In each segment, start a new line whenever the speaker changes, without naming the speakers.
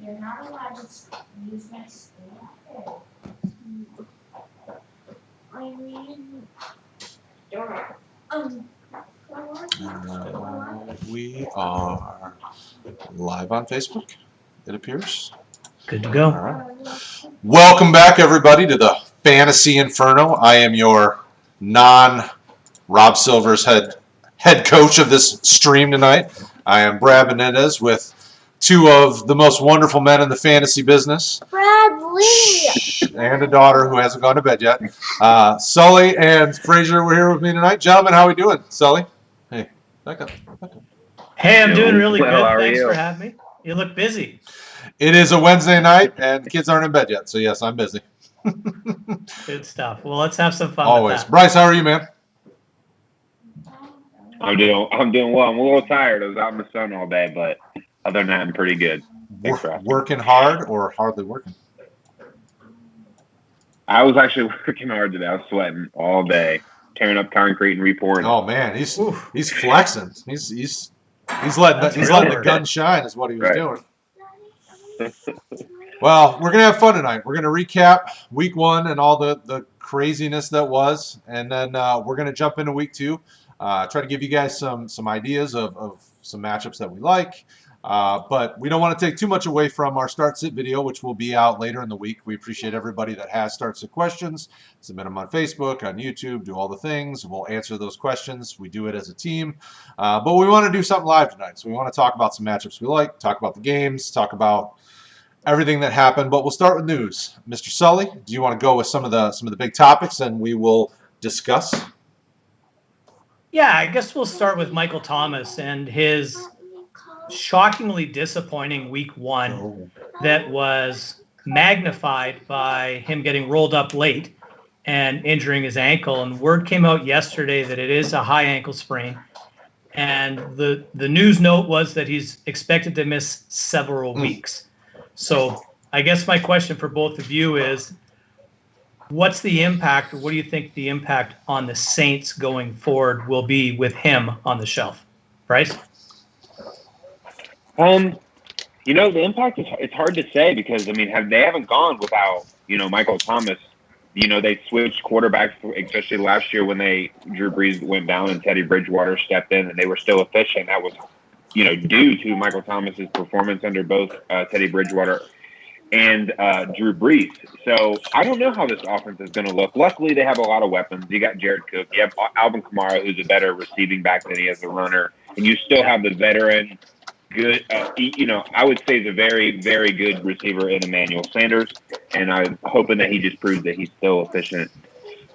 You're not allowed to use my school. I mean, um,
We are live on Facebook, it appears.
Good to go.
All right. Welcome back, everybody, to the Fantasy Inferno. I am your non-Rob Silver's head coach of this stream tonight. I am Brad Benitez with two of the most wonderful men in the fantasy business.
Bradley!
And a daughter who hasn't gone to bed yet. Sully and Frazier were here with me tonight. Gentlemen, how are we doing? Sully? Hey, back up.
Hey, I'm doing really
Well,
good.
how are
Thanks
you?
for having me. You look busy.
It is a Wednesday night, and the kids aren't in bed yet, so yes, I'm busy.
Good stuff. Well, let's have some fun
Always.
with that.
Bryce, how are you, man?
I'm doing well. I'm a little tired. I was out in the sun all day, but other than that, I'm pretty good. Thanks for asking.
Working hard or hardly working?
I was actually working hard today. I was sweating all day, tearing up concrete and repouring.
Oh man, he's
Oof.
flexing. He's letting
That's
he's
real
letting the
work.
gun shine is what he was
Right.
doing. Well, we're gonna have fun tonight. We're gonna recap week one and all the craziness that was, and then we're gonna jump into week two. Try to give you guys some ideas of some matchups that we like. But we don't want to take too much away from our start sit video, which will be out later in the week. We appreciate everybody that has start sit questions. Submit them on Facebook, on YouTube, do all the things. We'll answer those questions. We do it as a team. But we want to do something live tonight. So we want to talk about some matchups we like, talk about the games, talk about everything that happened. But we'll start with news. Mr. Sully, do you want to go with some of the big topics and we will discuss?
Yeah, I guess we'll start with Michael Thomas and his shockingly disappointing week one that was magnified by him getting rolled up late and injuring his ankle. And word came out yesterday that it is a high ankle sprain. And the news note was that he's expected to miss several weeks. So I guess my question for both of you is, what's the impact, or what do you think the impact on the Saints going forward will be with him on the shelf? Bryce?
The impact is it's hard to say because they haven't gone without Michael Thomas. They switched quarterbacks, especially last year when Drew Brees went down and Teddy Bridgewater stepped in, and they were still efficient. That was due to Michael Thomas's performance under both Teddy Bridgewater and Drew Brees. So I don't know how this offense is going to look. Luckily, they have a lot of weapons. You got Jared Cook. You have Alvin Kamara, who's a better receiving back than he is a runner. And you still have the veteran, good, I would say he's a very, very good receiver in Emmanuel Sanders. And I'm hoping that he just proves that he's still efficient.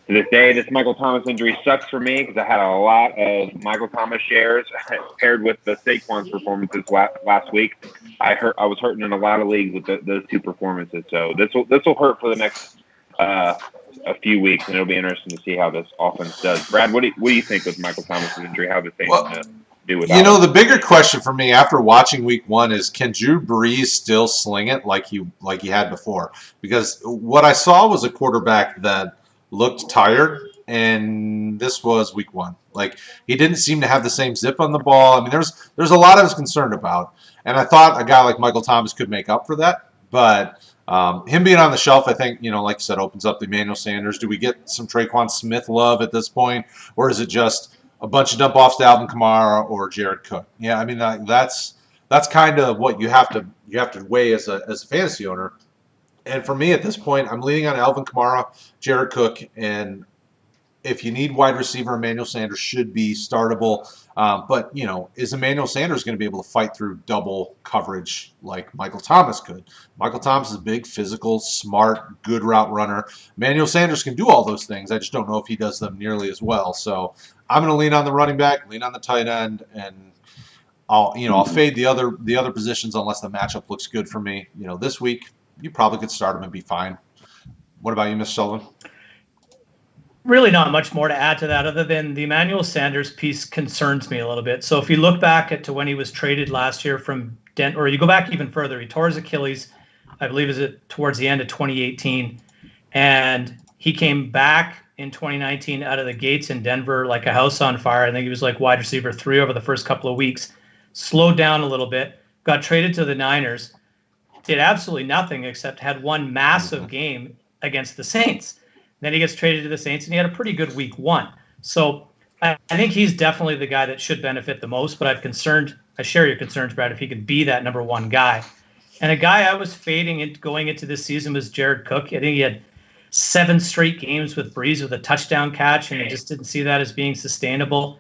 To this day, this Michael Thomas injury sucks for me because I had a lot of Michael Thomas shares paired with the Saquon's performances last week. I was hurting in a lot of leagues with those two performances. So this will hurt for the next a few weeks, and it'll be interesting to see how this offense does. Brad, what do you think with Michael Thomas' injury? How the Saints going to do with that?
The bigger question for me after watching week one is, can Drew Brees still sling it like he had before? Because what I saw was a quarterback that looked tired, and this was week one. Like, he didn't seem to have the same zip on the ball. I mean, there's a lot I was concerned about, and I thought a guy like Michael Thomas could make up for that. But him being on the shelf, I think, like you said, opens up the Emmanuel Sanders. Do we get some Traquan Smith love at this point, or is it just a bunch of dump-offs to Alvin Kamara or Jared Cook? Yeah, I mean, that's kind of what you have to weigh as a fantasy owner. And for me at this point, I'm leaning on Alvin Kamara, Jared Cook, and if you need wide receiver, Emmanuel Sanders should be startable. But, is Emmanuel Sanders going to be able to fight through double coverage like Michael Thomas could? Michael Thomas is big, physical, smart, good route runner. Emmanuel Sanders can do all those things. I just don't know if he does them nearly as well. So I'm going to lean on the running back, lean on the tight end, and I'll fade the other positions unless the matchup looks good for me. This week you probably could start him and be fine. What about you, Ms. Sullivan?
Really not much more to add to that other than the Emmanuel Sanders piece concerns me a little bit. So if you look back to when he was traded last year from Denver, or you go back even further, he tore his Achilles, I believe it towards the end of 2018. And he came back in 2019 out of the gates in Denver like a house on fire. I think he was like wide receiver 3 over the first couple of weeks. Slowed down a little bit, got traded to the Niners. did absolutely nothing except had one massive game against the Saints. Then he gets traded to the Saints, and he had a pretty good week 1. So I think he's definitely the guy that should benefit the most, but I share your concerns, Brad, if he could be that number 1 guy. And a guy I was fading going into this season was Jared Cook. I think he had 7 straight games with Breeze with a touchdown catch, and I just didn't see that as being sustainable.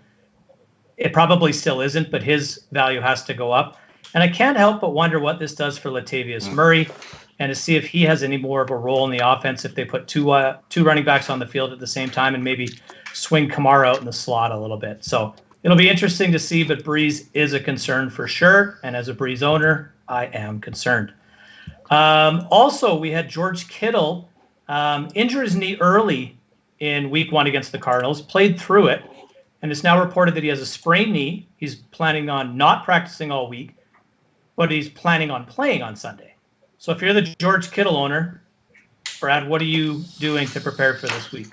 It probably still isn't, but his value has to go up. And I can't help but wonder what this does for Latavius Murray, and to see if he has any more of a role in the offense if they put two running backs on the field at the same time and maybe swing Kamara out in the slot a little bit. So it'll be interesting to see, but Breeze is a concern for sure. And as a Breeze owner, I am concerned. Also, we had George Kittle injure his knee early in week 1 against the Cardinals, played through it, and it's now reported that he has a sprained knee. He's planning on not practicing all week, but he's planning on playing on Sunday. So if you're the George Kittle owner, Brad, what are you doing to prepare for this week?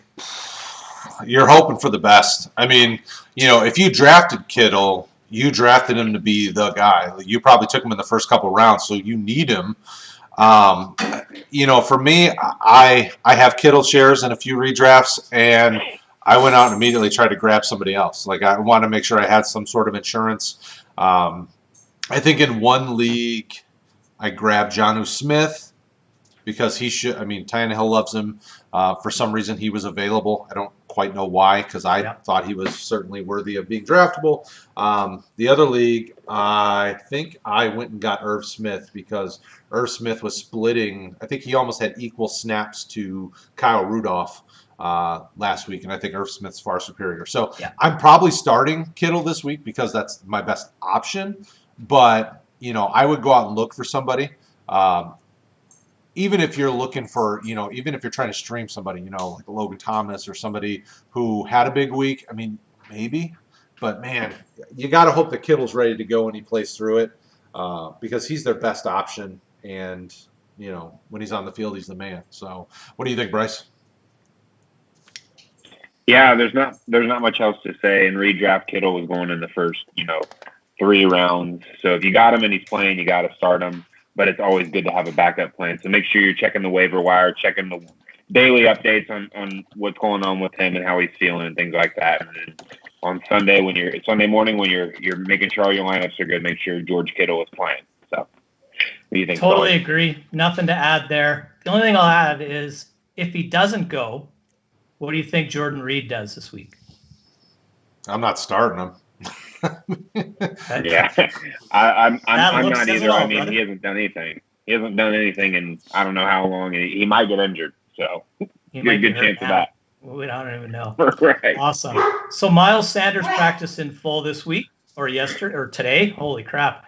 You're hoping for the best. I mean, if you drafted Kittle, you drafted him to be the guy. You probably took him in the first couple rounds, so you need him. For me, I have Kittle shares in a few redrafts, and I went out and immediately tried to grab somebody else. Like, I want to make sure I had some sort of insurance. I think in one league, I grabbed Jonnu Smith because he should. I mean, Tannehill loves him. For some reason, he was available. I don't quite know why, because I thought he was certainly worthy of being draftable. The other league, I think I went and got Irv Smith because Irv Smith was splitting. I think he almost had equal snaps to Kyle Rudolph last week, and I think Irv Smith's far superior. So I'm probably starting Kittle this week because that's my best option. But I would go out and look for somebody. Even if you're looking for, even if you're trying to stream somebody, like Logan Thomas or somebody who had a big week, I mean, maybe. But, man, you got to hope that Kittle's ready to go when he plays through it because he's their best option. And, when he's on the field, he's the man. So what do you think, Bryce?
Yeah, there's not much else to say. In redraft, Kittle was going in the first, 3 rounds. So if you got him and he's playing, you got to start him. But it's always good to have a backup plan. So make sure you're checking the waiver wire, checking the daily updates on what's going on with him and how he's feeling and things like that. And then on Sunday morning when you're making sure all your lineups are good, make sure George Kittle is playing. So what do you think?
Totally agree. Nothing to add there. The only thing I'll add is if he doesn't go, what do you think Jordan Reed does this week?
I'm not starting him.
Yeah, I'm not either.
All,
I mean,
brother.
he hasn't done anything. He hasn't done anything in I don't know how long, and he might get injured. So
He
good
might be
chance
hurt
of
now.
that.
We don't even know.
Right.
Awesome. So Miles Sanders practiced in full this week or yesterday or today. Holy crap.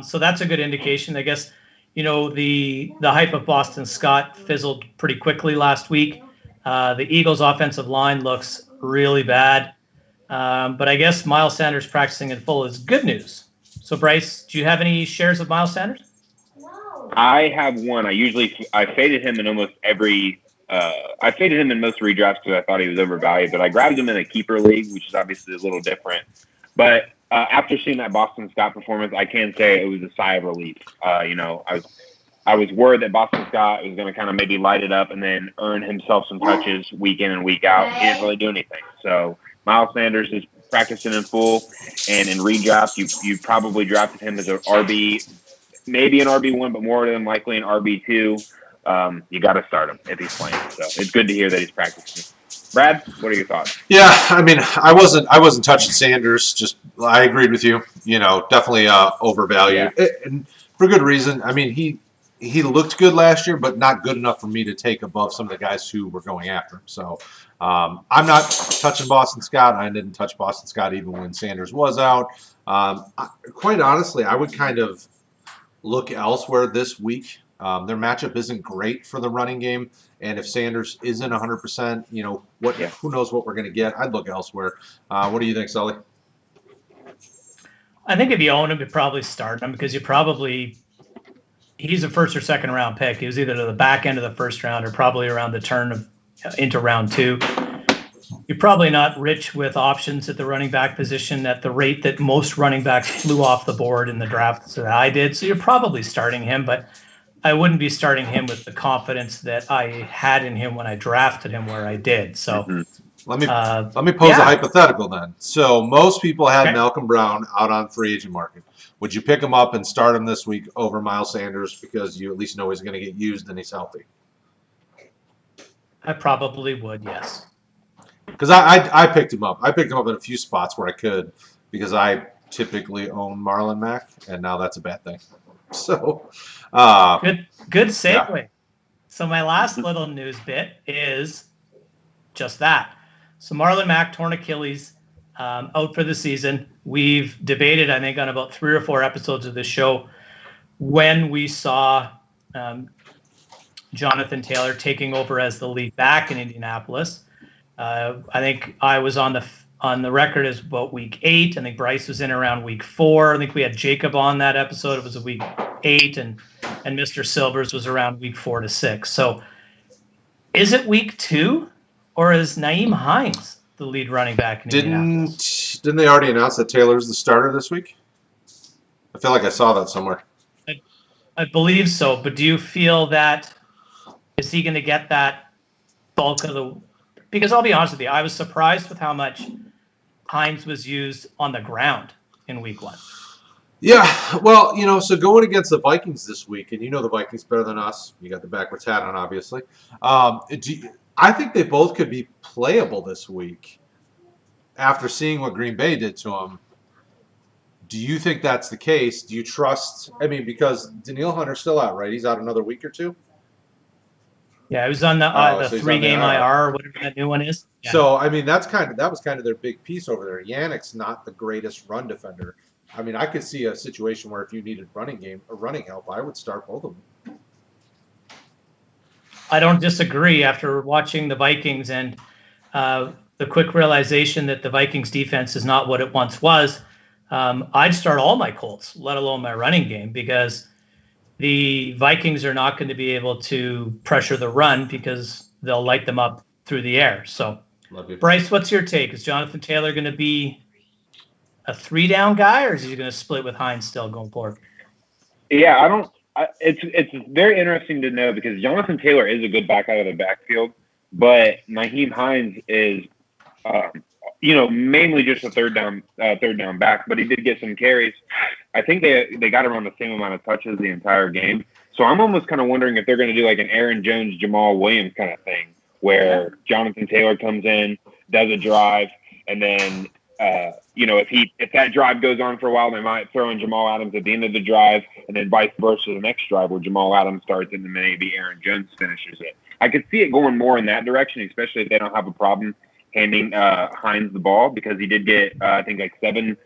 So that's a good indication. I guess, the hype of Boston Scott fizzled pretty quickly last week. The Eagles offensive line looks really bad. But I guess Miles Sanders practicing in full is good news. So Bryce, do you have any shares of Miles Sanders?
No.
I have one. I faded him in almost every. I faded him in most redrafts because I thought he was overvalued, but I grabbed him in a keeper league, which is obviously a little different. But after seeing that Boston Scott performance, I can say it was a sigh of relief. I was worried that Boston Scott was going to kind of maybe light it up and then earn himself some touches week in and week out. He didn't really do anything. So Miles Sanders is practicing in full, and in redraft, you probably drafted him as an RB, maybe an RB1, but more than likely an RB2. You got to start him if he's playing. So it's good to hear that he's practicing. Brad, what are your thoughts?
Yeah, I mean, I wasn't touching Sanders. Just I agreed with you. Definitely overvalued, and for good reason. I mean, he looked good last year, but not good enough for me to take above some of the guys who were going after him. So I'm not touching Boston Scott. I didn't touch Boston Scott even when Sanders was out. Quite honestly, I would kind of look elsewhere this week. Their matchup isn't great for the running game, and if Sanders isn't 100%, who knows what we're going to get? I'd look elsewhere. What do you think, Sully?
I think if you own him, you probably start him because he's a first or second round pick. He was either to the back end of the first round or probably around the turn of into round 2. You're probably not rich with options at the running back position at the rate that most running backs flew off the board in the draft that I did. So you're probably starting him, but I wouldn't be starting him with the confidence that I had in him when I drafted him where I did. So
let me pose a
yeah.
hypothetical then. So most people had
Okay.
Malcolm Brown out on free agent market. Would you pick him up and start him this week over Miles Sanders because you at least know he's going to get used and he's healthy?
I probably would, yes.
Because I picked him up. I picked him up in a few spots where I could because I typically own Marlon Mack, and now that's a bad thing. So,
good segue.
Yeah.
So my last little news bit is just that. So Marlon Mack torn Achilles, out for the season. We've debated, I think, on about 3 or 4 episodes of this show when we saw Jonathan Taylor taking over as the lead back in Indianapolis. I think I was on the record as about week 8. I think Bryce was in around week 4. I think we had Jacob on that episode. It was a week 8, and Mr. Silvers was around week 4 to 6. So is it week 2, or is Nyheim Hines the lead running back in Indianapolis?
Didn't they already announce that Taylor's the starter this week? I feel like I saw that somewhere.
I believe so, but do you feel that is he going to get that bulk of the? Because I'll be honest with you, I was surprised with how much Hines was used on the ground in week 1.
Yeah, well, so going against the Vikings this week, and the Vikings better than us. You got the backwards hat on, obviously. I think they both could be playable this week after seeing what Green Bay did to them. Do you think that's the case? Do you trust? I mean, because Danielle Hunter's still out, right? He's out another week or 2.
Yeah, it was on the
So he's
3-game
on the
IR or whatever that new one is. Yeah.
So I mean, that was kind of their big piece over there. Yannick's not the greatest run defender. I mean, I could see a situation where if you needed running help, I would start both of them.
I don't disagree after watching the Vikings and the quick realization that the Vikings defense is not what it once was. I'd start all my Colts, let alone my running game, because the Vikings are not going to be able to pressure the run because they'll light them up through the air. So, Bryce, what's your take? Is Jonathan Taylor going to be a 3-down guy, or is he going to split with Hines still going forward?
Yeah, it's very interesting to know because Jonathan Taylor is a good back out of the backfield, but Nyheim Hines is, mainly just a third down back. But he did get some carries. I think they got around the same amount of touches the entire game. So I'm almost kind of wondering if they're going to do like an Aaron Jones, Jamal Williams kind of thing, where Jonathan Taylor comes in, does a drive, and then if that drive goes on for a while, they might throw in Jamal Adams at the end of the drive, and then vice versa the next drive where Jamal Adams starts and then maybe Aaron Jones finishes it. I could see it going more in that direction, especially if they don't have a problem handing Hines the ball, because he did get I think like seven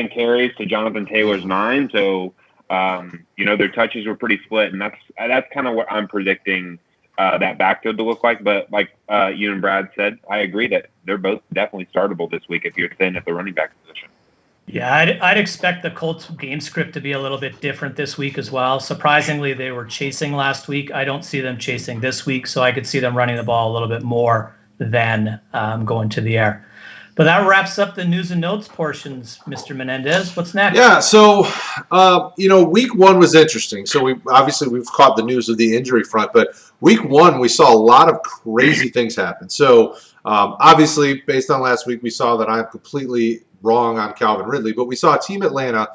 carries to Jonathan Taylor's 9. So their touches were pretty split, and that's kind of what I'm predicting that backfield to look like. But like you and Brad said, I agree that they're both definitely startable this week if you're thin at the running back position.
Yeah, I'd expect the Colts game script to be a little bit different this week as well. Surprisingly, they were chasing last week. I don't see them chasing this week, so I could see them running the ball a little bit more than going to the air. But that wraps up the news and notes portions, Mr. Menendez. What's next?
Yeah, so week 1 was interesting. So we've caught the news of the injury front, but week 1 we saw a lot of crazy things happen. So obviously, based on last week, we saw that I'm completely wrong on Calvin Ridley, but we saw Team Atlanta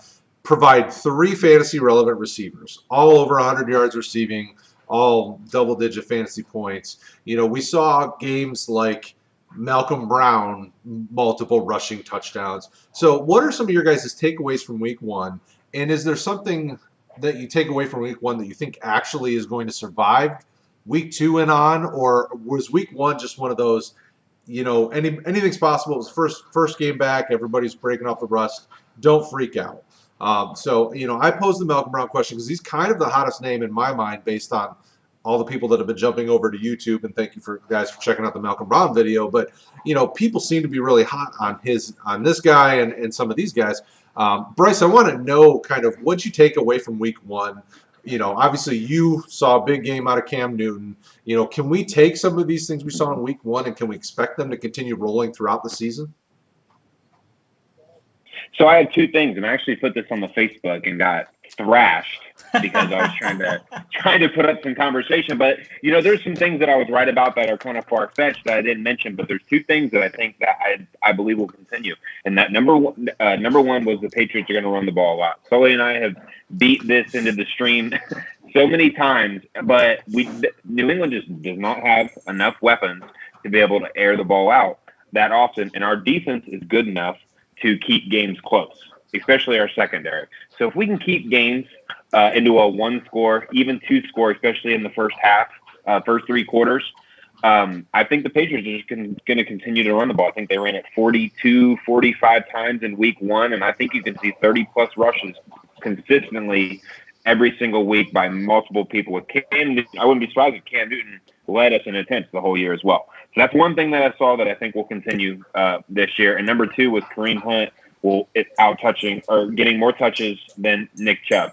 provide 3 fantasy relevant receivers, all over 100 yards receiving, all double-digit fantasy points. We saw games like Malcolm Brown, multiple rushing touchdowns. So what are some of your guys' takeaways from week 1? And is there something that you take away from week 1 that you think actually is going to survive week 2 and on? Or was week 1 just one of those, anything's possible? It was first game back. Everybody's breaking off the rust. Don't freak out. I posed the Malcolm Brown question because he's kind of the hottest name in my mind based on all the people that have been jumping over to YouTube, and thank you guys for checking out the Malcolm Brown video. But people seem to be really hot on this guy and some of these guys. Bryce, I want to know kind of what you take away from week 1. Obviously you saw a big game out of Cam Newton. Can we take some of these things we saw in week 1 and can we expect them to continue rolling throughout the season?
So I had 2 things, and I actually put this on the Facebook and got thrashed because I was trying to put up some conversation. But there's some things that I was right about that are kind of far fetched that I didn't mention. But there's two things that I think that I believe will continue. And that number one was the Patriots are going to run the ball a lot. Sully and I have beat this into the stream so many times, but New England just does not have enough weapons to be able to air the ball out that often, and our defense is good enough to keep games close, especially our secondary. So if we can keep games into a one-score, even two-score, especially in the first half, first three quarters, I think the Patriots are just going to continue to run the ball. I think they ran it 42, 45 times in week one, and I think you can see 30-plus rushes consistently every single week by multiple people. With Cam Newton, I wouldn't be surprised if Cam Newton led us in attempts the whole year as well. So that's one thing that I saw that I think will continue this year. And number two was Kareem Hunt out-touching or getting more touches than Nick Chubb.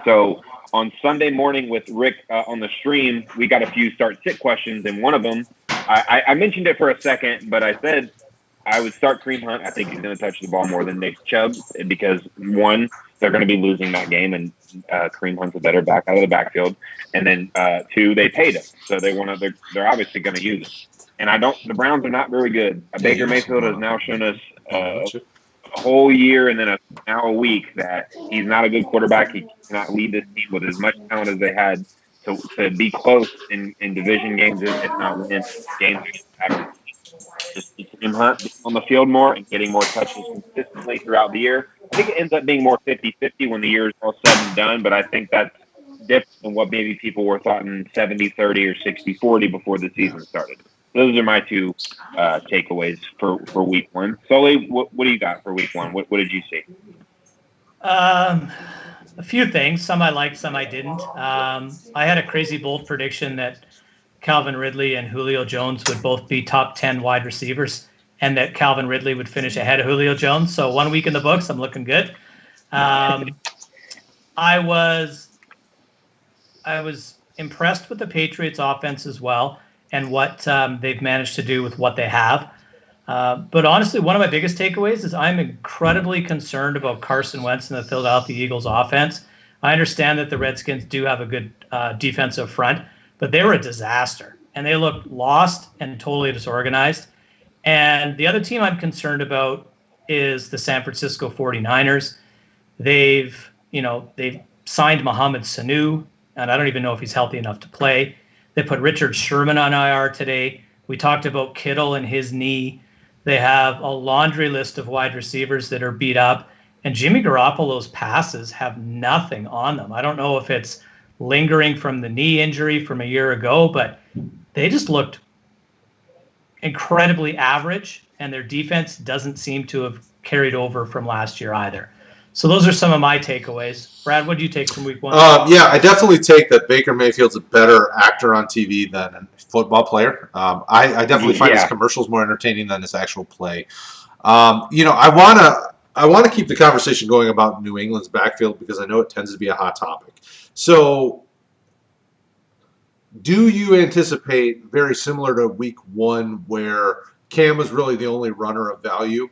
So on Sunday morning with Rick on the stream, we got a few start-sit questions, and one of them, I mentioned it for a second, but I said I would start Kareem Hunt. I think he's going to touch the ball more than Nick Chubb because, one, they're going to be losing that game, and Kareem Hunt's a better back out of the backfield. And then, two, they paid him, so they're obviously going to use him. And the Browns are not very good. Baker Mayfield has now shown us a whole year and then now a week that he's not a good quarterback. He cannot lead this team with as much talent as they had to be close in division games, if not win games. Just Kareem Hunt on the field more and getting more touches consistently throughout the year. I think it ends up being more 50-50 when the year is all said and done, but I think that's different than what maybe people were thought in 70-30 or 60-40 before the season started. Those are my two takeaways for week one. Sully, what do you got for week one? What did you see?
A few things. Some I liked, some I didn't. I had a crazy bold prediction that Calvin Ridley and Julio Jones would both be top 10 wide receivers and that Calvin Ridley would finish ahead of Julio Jones. So 1 week in the books, I'm looking good. I was impressed with the Patriots offense as well and what they've managed to do with what they have. But honestly, one of my biggest takeaways is I'm incredibly concerned about Carson Wentz and the Philadelphia Eagles offense. I understand that the Redskins do have a good defensive front, but they were a disaster, and they looked lost and totally disorganized. And the other team I'm concerned about is the San Francisco 49ers. They've signed Mohamed Sanu, and I don't even know if he's healthy enough to play. They put Richard Sherman on IR today. We talked about Kittle and his knee. They have a laundry list of wide receivers that are beat up, and Jimmy Garoppolo's passes have nothing on them. I don't know if it's lingering from the knee injury from a year ago, but they just looked incredibly average, and their defense doesn't seem to have carried over from last year either. So those are some of my takeaways. Brad, what do you take from week one?
Yeah, I definitely take that Baker Mayfield's a better actor on TV than a football player. I definitely find his commercials more entertaining than his actual play. I want to keep the conversation going about New England's backfield because I know it tends to be a hot topic. So do you anticipate very similar to week one where Cam was really the only runner of value?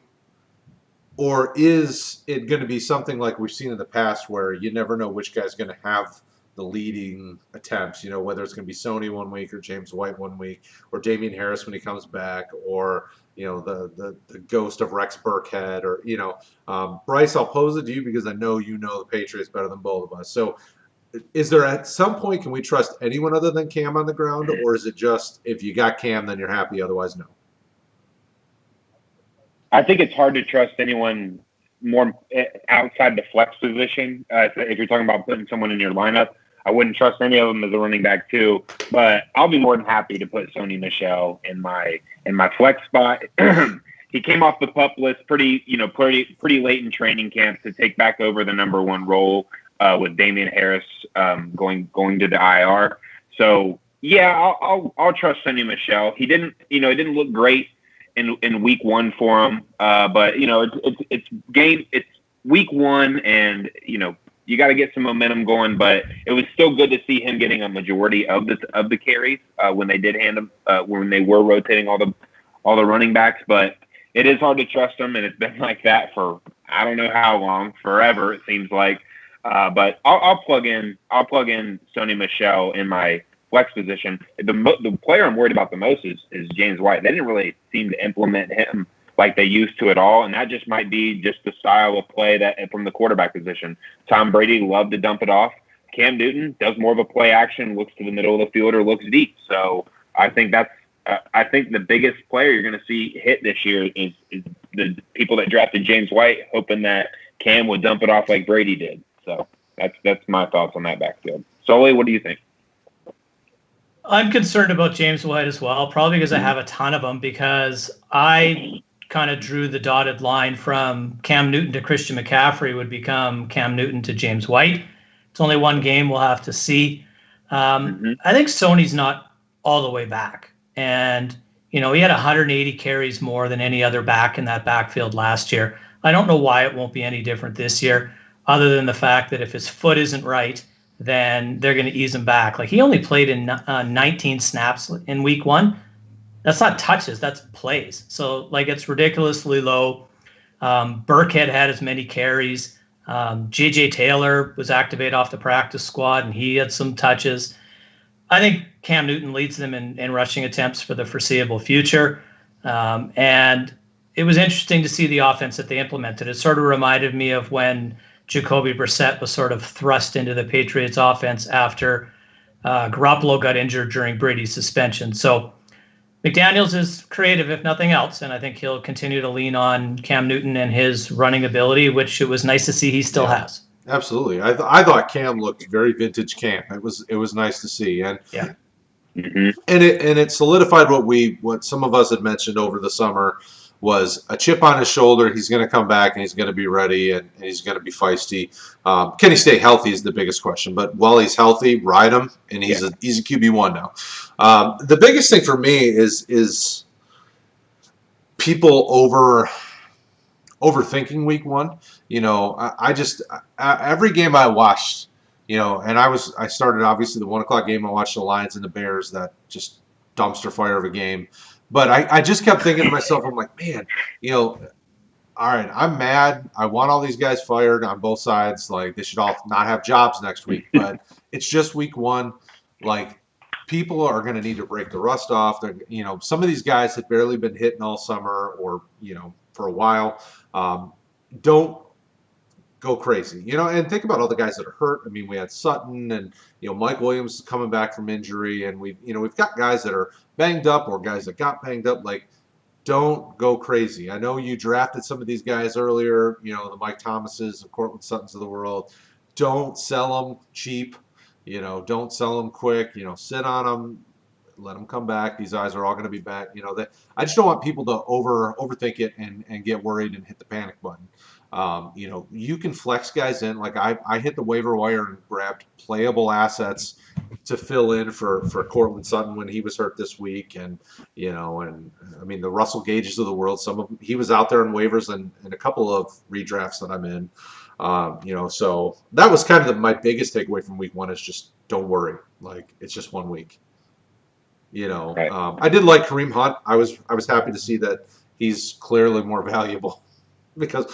Or is it going to be something like we've seen in the past where you never know which guy's going to have the leading attempts, whether it's going to be Sony 1 week or James White 1 week or Damian Harris when he comes back or, the ghost of Rex Burkhead or, Bryce, I'll pose it to you because I know you know the Patriots better than both of us. So is there at some point, can we trust anyone other than Cam on the ground, or is it just if you got Cam, then you're happy, otherwise no?
I think it's hard to trust anyone more outside the flex position. If you're talking about putting someone in your lineup, I wouldn't trust any of them as a running back too. But I'll be more than happy to put Sony Michel in my flex spot. He came off the PUP list pretty late in training camp to take back over the number one role with Damian Harris going to the IR. So yeah, I'll trust Sony Michel. He didn't it didn't look great in week one for him. But it's week one and you got to get some momentum going, but it was still good to see him getting a majority of the carries when they did hand him when they were rotating all the running backs, but it is hard to trust him, and it's been like that for I don't know how long, forever it seems like. But I'll plug in Sony Michel in my flex position. The player I'm worried about the most is James White. They didn't really seem to implement him like they used to at all, and that just might be just the style of play that from the quarterback position. Tom Brady loved to dump it off. Cam Newton does more of a play action, looks to the middle of the field or looks deep. So I think I think the biggest player you're going to see hit this year is the people that drafted James White, hoping that Cam would dump it off like Brady did. So that's my thoughts on that backfield. Sully, what do you think?
I'm concerned about James White as well, probably because I have a ton of them, because I kind of drew the dotted line from Cam Newton to Christian McCaffrey would become Cam Newton to James White. It's only one game. We'll have to see. I think Sony's not all the way back. And, he had 180 carries more than any other back in that backfield last year. I don't know why it won't be any different this year, other than the fact that if his foot isn't right, then they're going to ease him back. Like, he only played in 19 snaps in week 1. That's not touches, that's plays. So, it's ridiculously low. Burkhead had as many carries. J.J. Taylor was activated off the practice squad, and he had some touches. I think Cam Newton leads them in rushing attempts for the foreseeable future. And it was interesting to see the offense that they implemented. It sort of reminded me of when Jacoby Brissett was sort of thrust into the Patriots offense after Garoppolo got injured during Brady's suspension. So McDaniels is creative, if nothing else, and I think he'll continue to lean on Cam Newton and his running ability, which it was nice to see he still has.
Absolutely. I thought Cam looked very vintage Cam. It was nice to see, and and it solidified what some of us had mentioned over the summer was a chip on his shoulder. He's going to come back and he's going to be ready and he's going to be feisty. Can he stay healthy is the biggest question. But while he's healthy, ride him, and he's a QB1 now. The biggest thing for me is people overthinking week 1. I just every game I watched, and I started obviously the 1:00 game. I watched the Lions and the Bears, that just dumpster fire of a game. But I just kept thinking to myself, I'm like, man, all right, I'm mad. I want all these guys fired on both sides. Like, they should all not have jobs next week. But it's just week 1. Like, people are going to need to break the rust off. Some of these guys had barely been hitting all summer or, for a while. Don't go crazy, and think about all the guys that are hurt. I mean, we had Sutton and, Mike Williams is coming back from injury, and we've got guys that are banged up or guys that got banged up. Like, don't go crazy. I know you drafted some of these guys earlier, the Mike Thomases, the Cortland Suttons of the world. Don't sell them cheap, don't sell them quick, sit on them, let them come back. These guys are all going to be back. I just don't want people to overthink it and get worried and hit the panic button. You can flex guys in. Like, I hit the waiver wire and grabbed playable assets to fill in for Cortland Sutton when he was hurt this week, and I mean, the Russell Gages of the world. Some of them, he was out there in waivers and a couple of redrafts that I'm in. So that was kind of my biggest takeaway from week 1 is just don't worry. Like, it's just 1 week.
Right.
I did like Kareem Hunt. I was happy to see that he's clearly more valuable because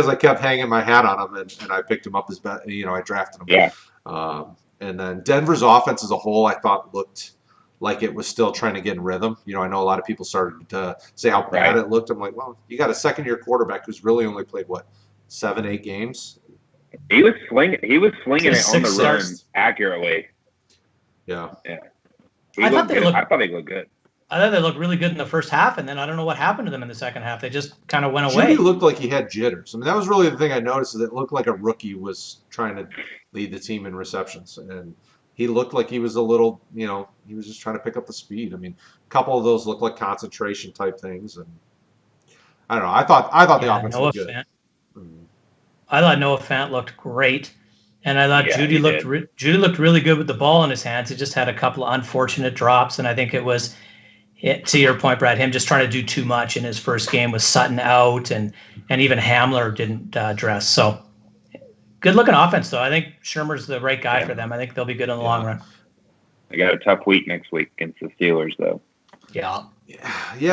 I kept hanging my hat on him and I picked him up as best. I drafted him.
Yeah.
And then Denver's offense as a whole, I thought looked like it was still trying to get in rhythm. I know a lot of people started to say how bad it looked. I'm like, well, you got a second-year quarterback who's really only played 7-8 games.
He was slinging it on the run accurately.
Yeah.
I thought they looked
good.
I thought they looked really good in the first half, and then I don't know what happened to them in the second half. They just kind of went away.
He looked like he had jitters. I mean, that was really the thing I noticed, is it looked like a rookie was trying to lead the team in receptions. And he looked like he was a little, he was just trying to pick up the speed. I mean, a couple of those looked like concentration type things. And I don't know. I thought the offense looked good.
I thought Noah Fant looked great. And I thought Judy looked really good with the ball in his hands. He just had a couple of unfortunate drops, and I think it was, to your point, Brad, him just trying to do too much in his first game with Sutton out, and even Hamler didn't dress. So good-looking offense, though. I think Shermer's the right guy for them. I think they'll be good in the long run.
They got a tough week next week against the Steelers, though.
Yeah,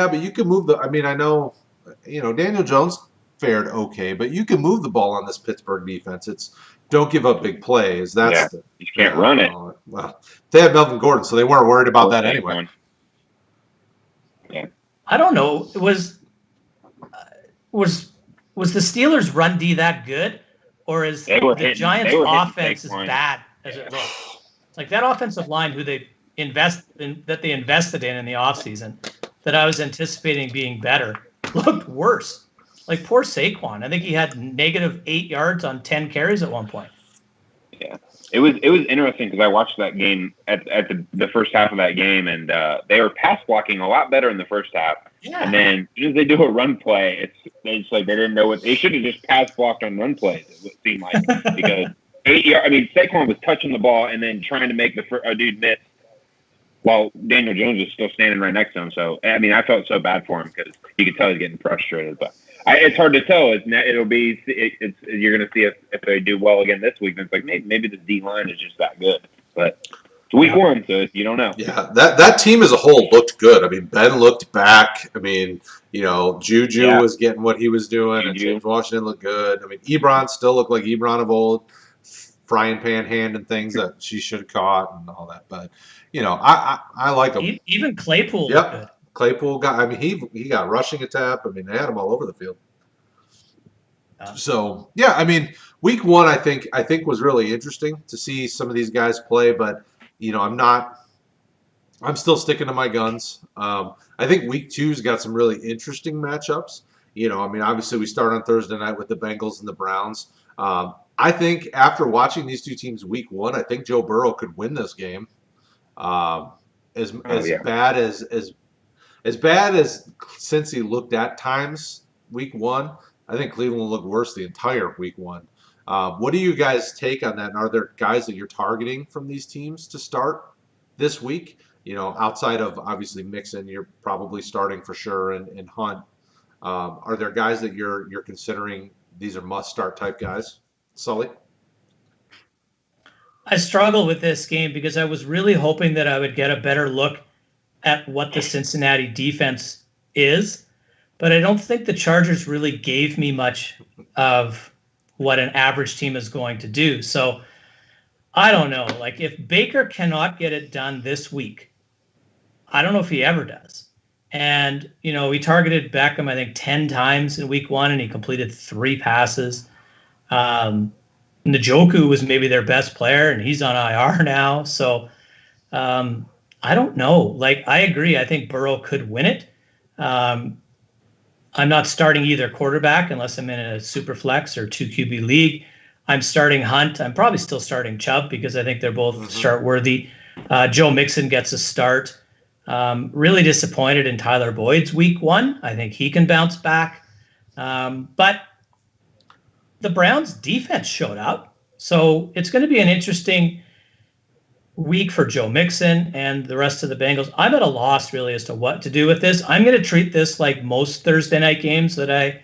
but you can move I mean, I know, Daniel Jones fared okay, but you can move the ball on this Pittsburgh defense. It's don't give up big plays. That's
you can't run it.
Well, they had Melvin Gordon, so they weren't worried about that anyway.
Yeah.
I don't know. Was the Steelers' run D that good, or is the Giants' offense as bad as it looks? Like that offensive line, who they invested in the offseason, that I was anticipating being better, looked worse. Like poor Saquon. I think he had -8 yards on 10 carries at one point.
Yeah. It was interesting because I watched that game at the first half of that game, and they were pass blocking a lot better in the first half.
Yeah.
And then as soon as they do a run play, it's like they didn't know what they should have just pass blocked on run plays. It seemed like because 8 yards. I mean, Saquon was touching the ball and then trying to make a dude miss while Daniel Jones was still standing right next to him. So I mean, I felt so bad for him because you could tell he's getting frustrated. But it's hard to tell. You're going to see if they do well again this week. And it's like maybe the D line is just that good. But it's week one, so you don't know.
Yeah, that team as a whole looked good. I mean, Ben looked back. I mean, Juju was getting what he was doing, and James Washington looked good. I mean, Ebron still looked like Ebron of old, frying pan hand and things that she should have caught and all that. But I like him.
Even Claypool looked good.
Claypool got. I mean, he got rushing attack. I mean, they had him all over the field. So yeah, I mean, week one I think was really interesting to see some of these guys play, but I'm still sticking to my guns. I think week two's got some really interesting matchups. I mean, obviously we start on Thursday night with the Bengals and the Browns. I think after watching these two teams week one, I think Joe Burrow could win this game. As bad as Cincy looked at times week one, I think Cleveland looked worse the entire week one. What do you guys take on that? And are there guys that you're targeting from these teams to start this week? Outside of obviously Mixon, you're probably starting for sure, and Hunt. Are there guys that you're considering these are must-start type guys? Sully?
I struggle with this game because I was really hoping that I would get a better look at what the Cincinnati defense is, but I don't think the Chargers really gave me much of what an average team is going to do. So I don't know. Like if Baker cannot get it done this week, I don't know if he ever does. And, he targeted Beckham, I think 10 times in week one, and he completed 3 passes. Njoku was maybe their best player, and he's on IR now. So I don't know. Like, I agree. I think Burrow could win it. I'm not starting either quarterback unless I'm in a super flex or 2 QB league. I'm starting Hunt. I'm probably still starting Chubb because I think they're both start worthy. Joe Mixon gets a start. Really disappointed in Tyler Boyd's week one. I think he can bounce back. But the Browns defense showed up. So it's going to be an interesting week for Joe Mixon and the rest of the Bengals. I'm at a loss really as to what to do with this. I'm going to treat this like most Thursday night games that I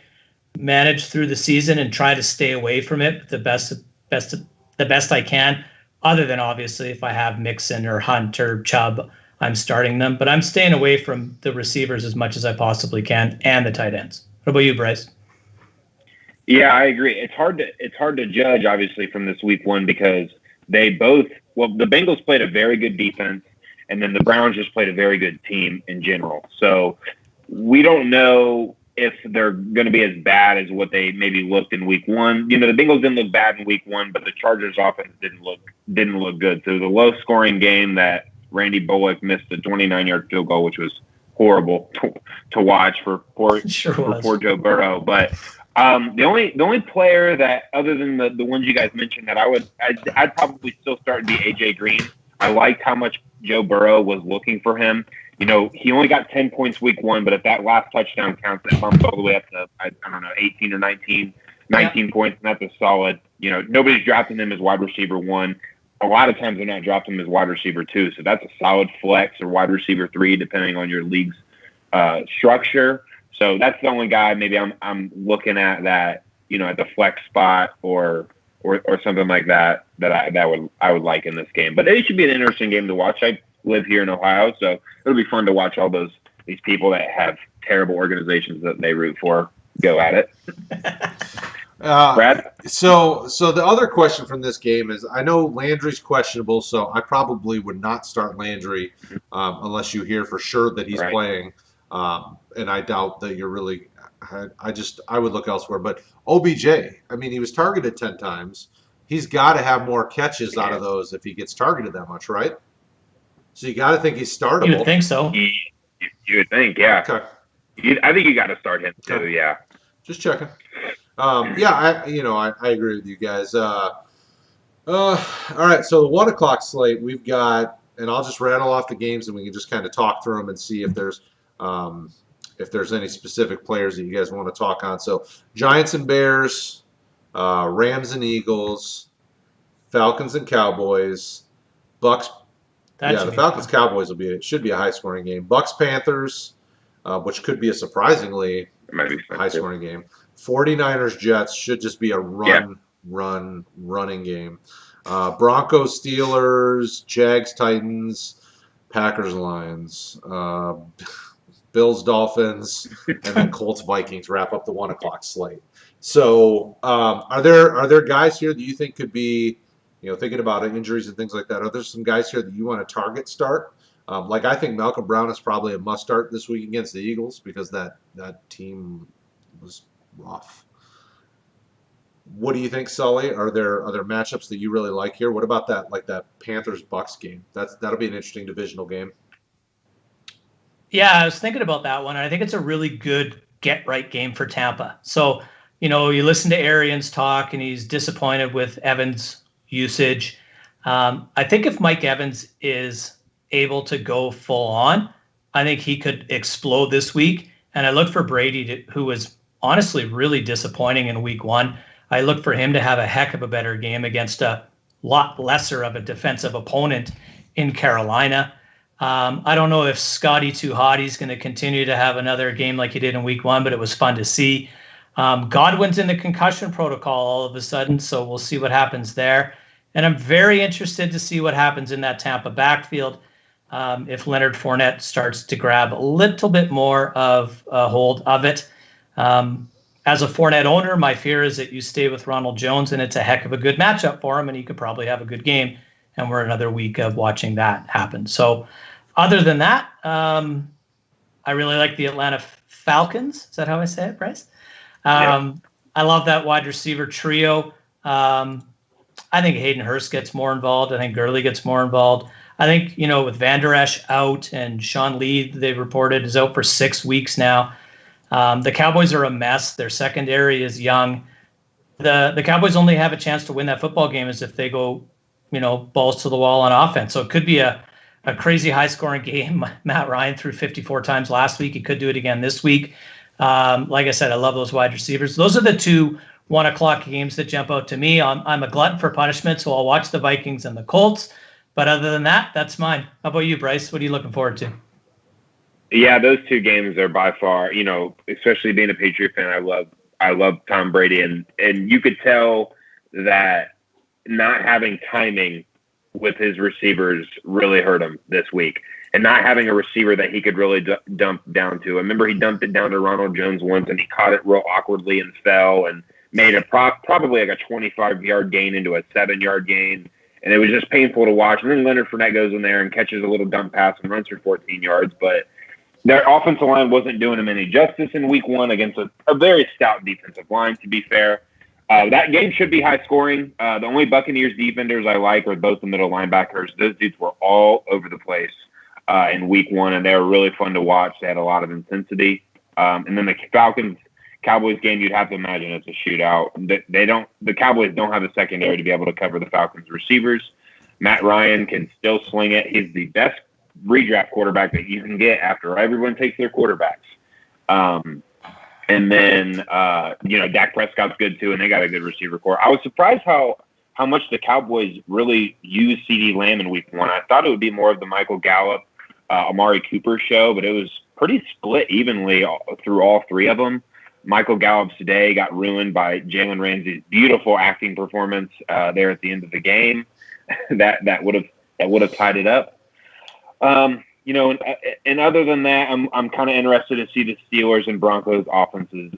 manage through the season and try to stay away from it the best I can, other than obviously if I have Mixon or Hunt or Chubb, I'm starting them. But I'm staying away from the receivers as much as I possibly can and the tight ends. What about you, Bryce?
Yeah, I agree. It's hard to judge obviously from this week one because the Bengals played a very good defense, and then the Browns just played a very good team in general. So we don't know if they're going to be as bad as what they maybe looked in week one. The Bengals didn't look bad in week one, but the Chargers offense didn't look good. So it was a low scoring game that Randy Bullock missed a 29-yard field goal, which was horrible to watch for poor Joe Burrow. But the only player that, other than the ones you guys mentioned, that I'd probably still start be AJ Green. I liked how much Joe Burrow was looking for him. He only got 10 points week one, but if that last touchdown counts, that bumps all the way up to, I don't know, 18 or 19 points, and that's a solid. Nobody's drafting him as wide receiver 1. A lot of times they're not drafting him as wide receiver 2, so that's a solid flex or wide receiver 3, depending on your league's structure. So that's the only guy maybe I'm looking at that, at the flex spot or something like that I would like in this game. But it should be an interesting game to watch. I live here in Ohio, so it'll be fun to watch all these people that have terrible organizations that they root for go at it.
Uh,
Brad?
so the other question from this game is, I know Landry's questionable, so I probably would not start Landry unless you hear for sure that he's
Right.
playing, and I doubt that you're really. I would look elsewhere. But OBJ, I mean, he was targeted 10 times. He's got to have more catches out of those if he gets targeted that much, right? So you got to think he's startable.
You would think so.
You would think, yeah.
Okay.
I think you got to start him too,
Okay.
yeah.
Just checking. Yeah, I agree with you guys. All right, so the 1 o'clock slate, we've got, and I'll just rattle off the games and we can just kind of talk through them and see if there's any specific players that you guys want to talk on. So Giants and Bears, Rams and Eagles, Falcons and Cowboys, Bucks. The Falcons Cowboys should be a high scoring game. Bucks Panthers, which could be a surprisingly high scoring game. 49ers Jets should just be a running game. Broncos Steelers, Jags Titans, Packers Lions, Bills Dolphins, and then Colts Vikings wrap up the 1 o'clock slate. So are there guys here that you think could be, thinking about injuries and things like that, are there some guys here that you want to target start? Like I think Malcolm Brown is probably a must start this week against the Eagles because that team was rough. What do you think, Sully? Are there matchups that you really like here? What about that Panthers Bucks game? That'll be an interesting divisional game.
Yeah, I was thinking about that one. I think it's a really good get right game for Tampa. So, you listen to Arians talk and he's disappointed with Evans' usage. I think if Mike Evans is able to go full on, I think he could explode this week. And I look for Brady, who was honestly really disappointing in week 1. I look for him to have a heck of a better game against a lot lesser of a defensive opponent in Carolina. I don't know if Scotty Too Hotty's going to continue to have another game like he did in week 1, but it was fun to see. Godwin's in the concussion protocol all of a sudden, so we'll see what happens there. And I'm very interested to see what happens in that Tampa backfield if Leonard Fournette starts to grab a little bit more of a hold of it. As a Fournette owner, my fear is that you stay with Ronald Jones, and it's a heck of a good matchup for him, and he could probably have a good game. And we're another week of watching that happen. So other than that, I really like the Atlanta Falcons. Is that how I say it, Bryce?
Yeah.
I love that wide receiver trio. I think Hayden Hurst gets more involved. I think Gurley gets more involved. I think, with Van Der Esch out and Sean Lee, they've reported, is out for 6 weeks now. The Cowboys are a mess. Their secondary is young. The Cowboys only have a chance to win that football game is if they go, balls to the wall on offense. So it could be a crazy high-scoring game. Matt Ryan threw 54 times last week. He could do it again this week. Like I said, I love those wide receivers. Those are the 2 1 o'clock games that jump out to me. I'm a glutton for punishment, so I'll watch the Vikings and the Colts. But other than that, that's mine. How about you, Bryce? What are you looking forward to?
Yeah, those 2 games are by far, especially being a Patriot fan, I love Tom Brady, and you could tell that not having timing with his receivers really hurt him this week, and not having a receiver that he could really dump down to. I remember he dumped it down to Ronald Jones once, and he caught it real awkwardly and fell and made a probably like a 25-yard gain into a 7-yard gain, and it was just painful to watch. And then Leonard Fournette goes in there and catches a little dump pass and runs for 14 yards, but their offensive line wasn't doing him any justice in week 1 against a very stout defensive line, to be fair. That game should be high scoring. The only Buccaneers defenders I like are both the middle linebackers. Those dudes were all over the place in week 1, and they were really fun to watch. They had a lot of intensity. And then the Falcons-Cowboys game, you'd have to imagine it's a shootout. The Cowboys don't have a secondary to be able to cover the Falcons receivers. Matt Ryan can still sling it. He's the best redraft quarterback that you can get after everyone takes their quarterbacks. And then, Dak Prescott's good too, and they got a good receiver core. I was surprised how much the Cowboys really used CeeDee Lamb in week 1. I thought it would be more of the Michael Gallup, Amari Cooper show, but it was pretty split evenly through all 3 of them. Michael Gallup's day got ruined by Jalen Ramsey's beautiful acting performance there at the end of the game. that would have tied it up. And other than that, I'm kind of interested to see the Steelers and Broncos offenses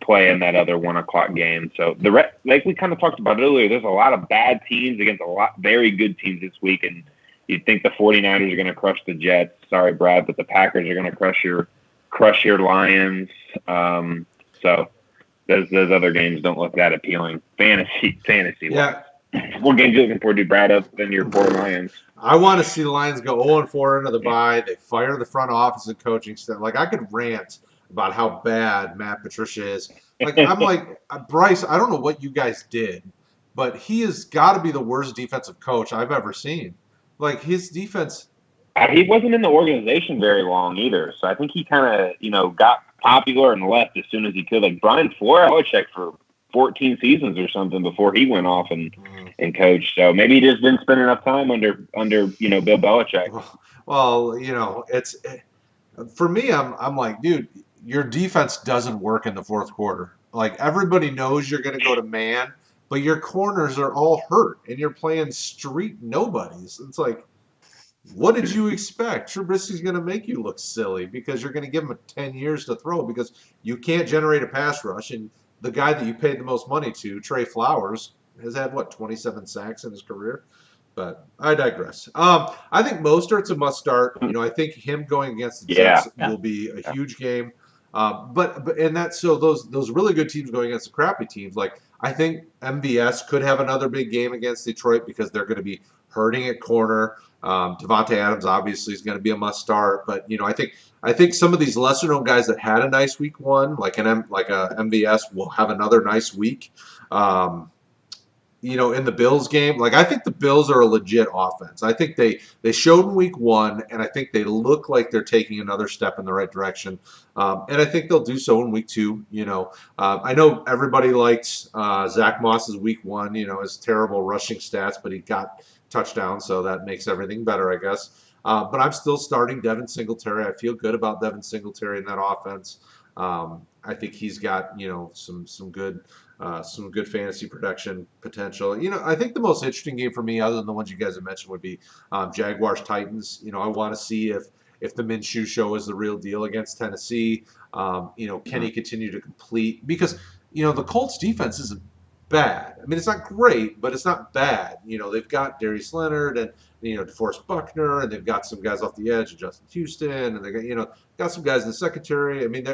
play in that other 1 o'clock game. So like we kind of talked about earlier, there's a lot of bad teams against a lot very good teams this week, and you'd think the 49ers are going to crush the Jets. Sorry, Brad, but the Packers are going to crush your Lions. So those other games don't look that appealing. Fantasy.
Yeah.
What games are you looking forward to, Brad, other than your poor Lions?
I want to see the Lions go 0-4 into the bye. They fire the front office and coaching staff. Like, I could rant about how bad Matt Patricia is. Like, I'm like, Bryce, I don't know what you guys did, but he has got to be the worst defensive coach I've ever seen. Like, his defense.
He wasn't in the organization very long either, so I think he kind of, got popular and left as soon as he could. Like Brian Belichick for 14 seasons or something before he went off and coached. So maybe he just didn't spend enough time under Bill Belichick.
Well, it's for me. I'm like, dude, your defense doesn't work in the fourth quarter. Like, everybody knows you're going to go to man, but your corners are all hurt and you're playing street nobodies. It's like, what did you expect? Trubisky's going to make you look silly because you're going to give him 10 years to throw because you can't generate a pass rush. And the guy that you paid the most money to, Trey Flowers, has had, 27 sacks in his career? But I digress. I think Mostert's a must start. I think him going against the Jets will be a huge game. But so those really good teams going against the crappy teams, like, I think MVS could have another big game against Detroit because they're going to be hurting at corner. Devontae Adams obviously is going to be a must start, but I think some of these lesser known guys that had a nice week one, like a MVS, will have another nice week. In the Bills game, like, I think the Bills are a legit offense. I think they showed in week one, and I think they look like they're taking another step in the right direction. And I think they'll do so in week two. I know everybody liked Zach Moss's week one, his terrible rushing stats, but he got touchdowns, so that makes everything better, I guess. But I'm still starting Devin Singletary. I feel good about Devin Singletary in that offense. I think he's got some good fantasy production potential. I think the most interesting game for me, other than the ones you guys have mentioned, would be Jaguars Titans. I want to see if the Minshew show is the real deal against Tennessee. Can he continue to complete? Because the Colts defense isn't bad. I mean, it's not great, but it's not bad. They've got Darius Leonard and DeForest Buckner, and they've got some guys off the edge, Justin Houston, and they got some guys in the secondary. I mean,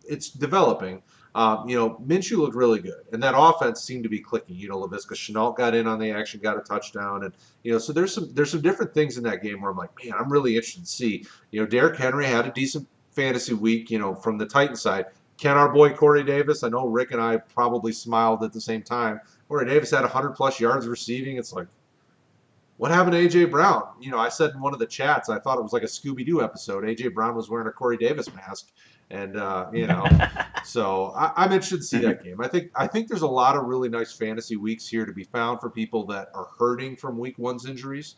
it's developing. Minshew looked really good, and that offense seemed to be clicking. Laviska Shenault got in on the action, got a touchdown, and so there's some different things in that game where I'm like, man, I'm really interested to see. Derrick Henry had a decent fantasy week, from the Titan side. Can our boy Corey Davis? I know Rick and I probably smiled at the same time. Corey Davis had 100+ yards receiving. It's like, what happened to A.J. Brown? I said in one of the chats, I thought it was like a Scooby-Doo episode. A.J. Brown was wearing a Corey Davis mask. And, so I'm interested to see that game. I think there's a lot of really nice fantasy weeks here to be found for people that are hurting from week one's injuries.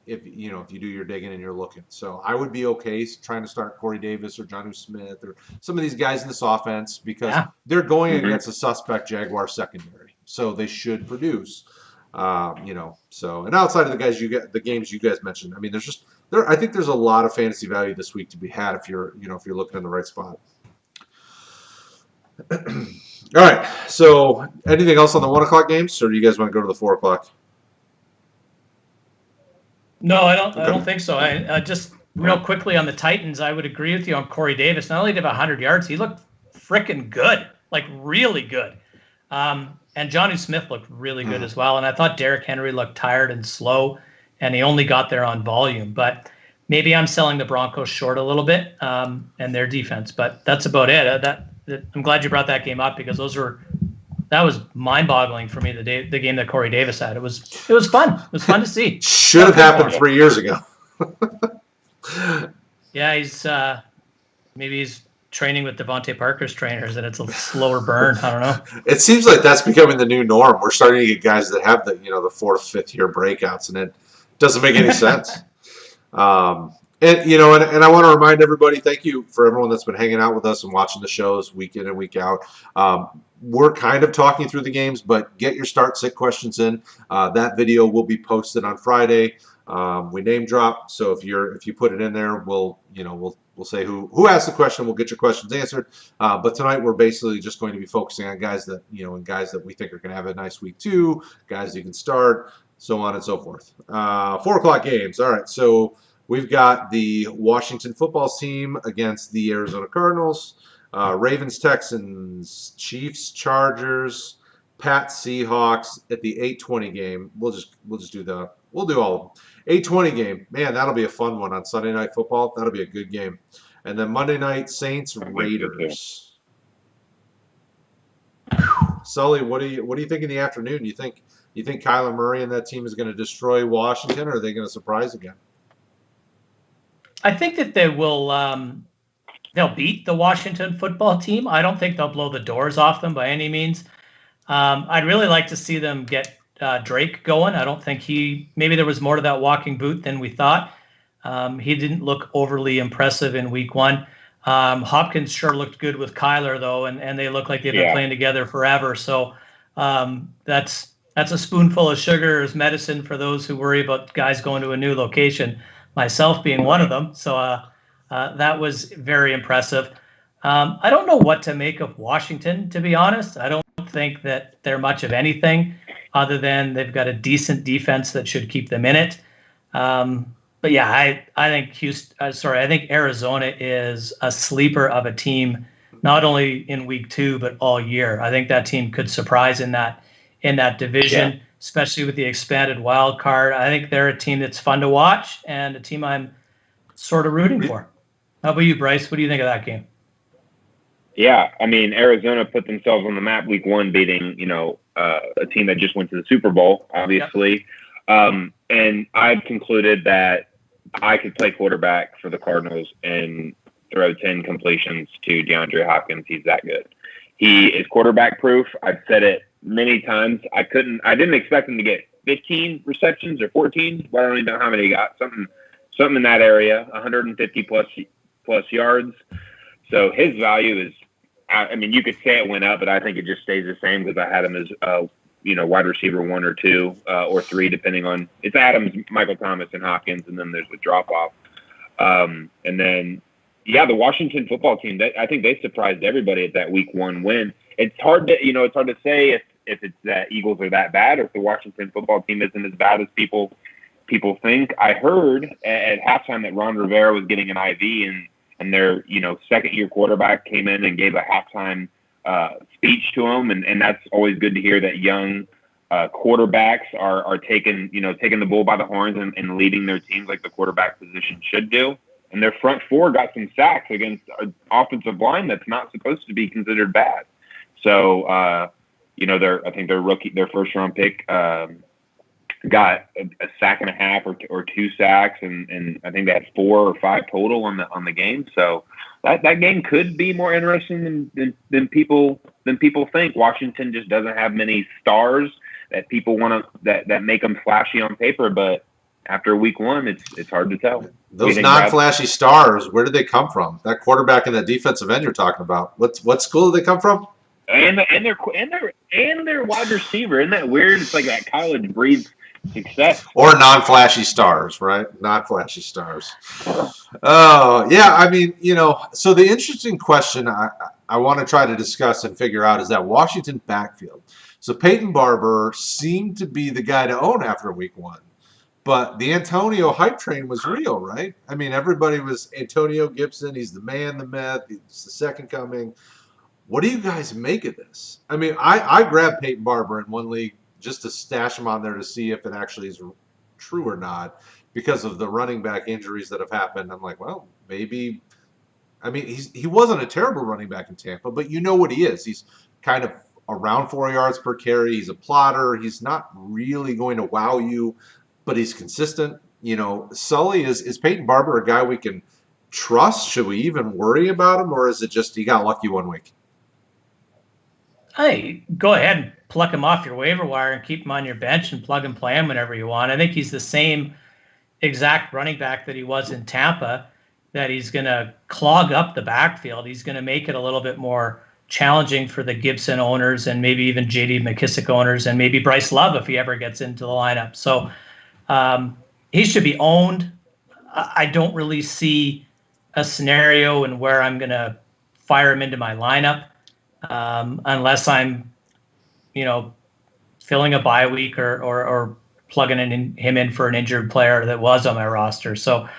If you do your digging and you're looking. So I would be okay trying to start Corey Davis or Jonnu Smith or some of these guys in this offense because they're going against a suspect Jaguar secondary. So they should produce. So, and outside of the games you guys mentioned, I mean, I think there's a lot of fantasy value this week to be had if you're looking in the right spot. All right. So anything else on the 1 o'clock games, or do you guys want to go to the 4 o'clock?
No, I don't think so. I just real quickly on the Titans, I would agree with you on Corey Davis. Not only did he have 100 yards, he looked freaking good, like really good. And Jonnu Smith looked really good as well. And I thought Derrick Henry looked tired and slow, and he only got there on volume. But maybe I'm selling the Broncos short a little bit and their defense. But that's about it. I'm glad you brought that game up because that was mind-boggling for me. The game that Corey Davis had, it was fun. It was fun to see.
Should have happened 3 years ago.
Yeah, maybe he's training with Devontae Parker's trainers, and it's a slower burn. I don't know.
It seems like that's becoming the new norm. We're starting to get guys that have the 4th, 5th year breakouts, and it doesn't make any sense. And And I want to remind everybody, thank you for everyone that's been hanging out with us and watching the shows week in and week out. We're kind of talking through the games, but get your start sit questions in. That video will be posted on Friday. We name drop, so if you put it in there, we'll say who asked the question. We'll get your questions answered. But tonight we're basically just going to be focusing on guys that and guys that we think are going to have a nice week too, guys you can start, so on and so forth. 4 o'clock games. All right, so we've got the Washington football team against the Arizona Cardinals, Ravens, Texans, Chiefs, Chargers, Pats, Seahawks at the 8:20 game. We'll just do all of them. 8:20 game. Man, that'll be a fun one on Sunday Night Football. That'll be a good game. And then Monday night, Saints, Raiders. Sully, what do you think in the afternoon? You think Kyler Murray and that team is going to destroy Washington, or are they going to surprise again?
I think that they will. They'll beat the Washington football team. I don't think they'll blow the doors off them by any means. I'd really like to see them get Drake going. I don't think maybe there was more to that walking boot than we thought. He didn't look overly impressive in week 1. Hopkins sure looked good with Kyler though, and they look like they've been playing together forever. So that's a spoonful of sugar as medicine for those who worry about guys going to a new location, myself being one of them. So that was very impressive. I don't know what to make of Washington, to be honest. I don't think that they're much of anything other than they've got a decent defense that should keep them in it. But yeah, I think Arizona is a sleeper of a team, not only in week 2 but all year. I think that team could surprise in that division, especially with the expanded wild card. I think they're a team that's fun to watch and a team I'm sort of rooting for. How about you, Bryce? What do you think of that game?
Yeah, I mean, Arizona put themselves on the map week 1, beating a team that just went to the Super Bowl, obviously. Yep. And I've concluded that I could play quarterback for the Cardinals and throw 10 completions to DeAndre Hopkins. He's that good. He is quarterback proof. I've said it many times. I didn't expect him to get 15 receptions or 14. Well, I don't even know how many he got. Something in that area, 150 plus yards. So his value is, I mean, you could say it went up, but I think it just stays the same because I had him as, wide receiver 1 or 2 or 3, depending on, it's Adams, Michael Thomas, and Hopkins, and then there's a drop off. And then, the Washington football team, I think they surprised everybody at that week 1 win. It's hard to say if it's that Eagles are that bad or if the Washington football team isn't as bad as people think. I heard at halftime that Ron Rivera was getting an IV and their, second-year quarterback came in and gave a halftime speech to him, and that's always good to hear that young quarterbacks are taking the bull by the horns and leading their teams like the quarterback position should do. And their front 4 got some sacks against an offensive line that's not supposed to be considered bad. So, I think their first-round pick got a sack and a half or 2 sacks, and I think they had 4 or 5 total on the game. So that game could be more interesting than people think. Washington just doesn't have many stars that people want to that make them flashy on paper, but after week 1, it's hard to tell.
Those non-flashy stars, where did they come from? That quarterback and that defensive end you're talking about. What school did they come from?
And their wide receiver. Isn't that weird? It's like that college breeds success.
Or non-flashy stars, right? Non-flashy stars. Oh, yeah. I mean, so the interesting question I want to try to discuss and figure out is that Washington backfield. So Peyton Barber seemed to be the guy to own after week 1. But the Antonio hype train was real, right? I mean, everybody was Antonio Gibson. He's the man, the myth. He's the second coming. What do you guys make of this? I mean, I grabbed Peyton Barber in one league just to stash him on there to see if it actually is true or not because of the running back injuries that have happened. I'm like, well, maybe. I mean, he wasn't a terrible running back in Tampa, but you know what he is. He's kind of around 4 yards per carry. He's a plotter. He's not really going to wow you, but he's consistent. Sully, is Peyton Barber a guy we can trust? Should we even worry about him, or is it just he got lucky one week?
Hey, go ahead and pluck him off your waiver wire and keep him on your bench and plug and play him whenever you want. I think he's the same exact running back that he was in Tampa, that he's going to clog up the backfield. He's going to make it a little bit more challenging for the Gibson owners and maybe even J.D. McKissick owners and maybe Bryce Love if he ever gets into the lineup. So he should be owned. I don't really see a scenario in where I'm going to fire him into my lineup unless I'm, filling a bye week or plugging him in for an injured player that was on my roster. So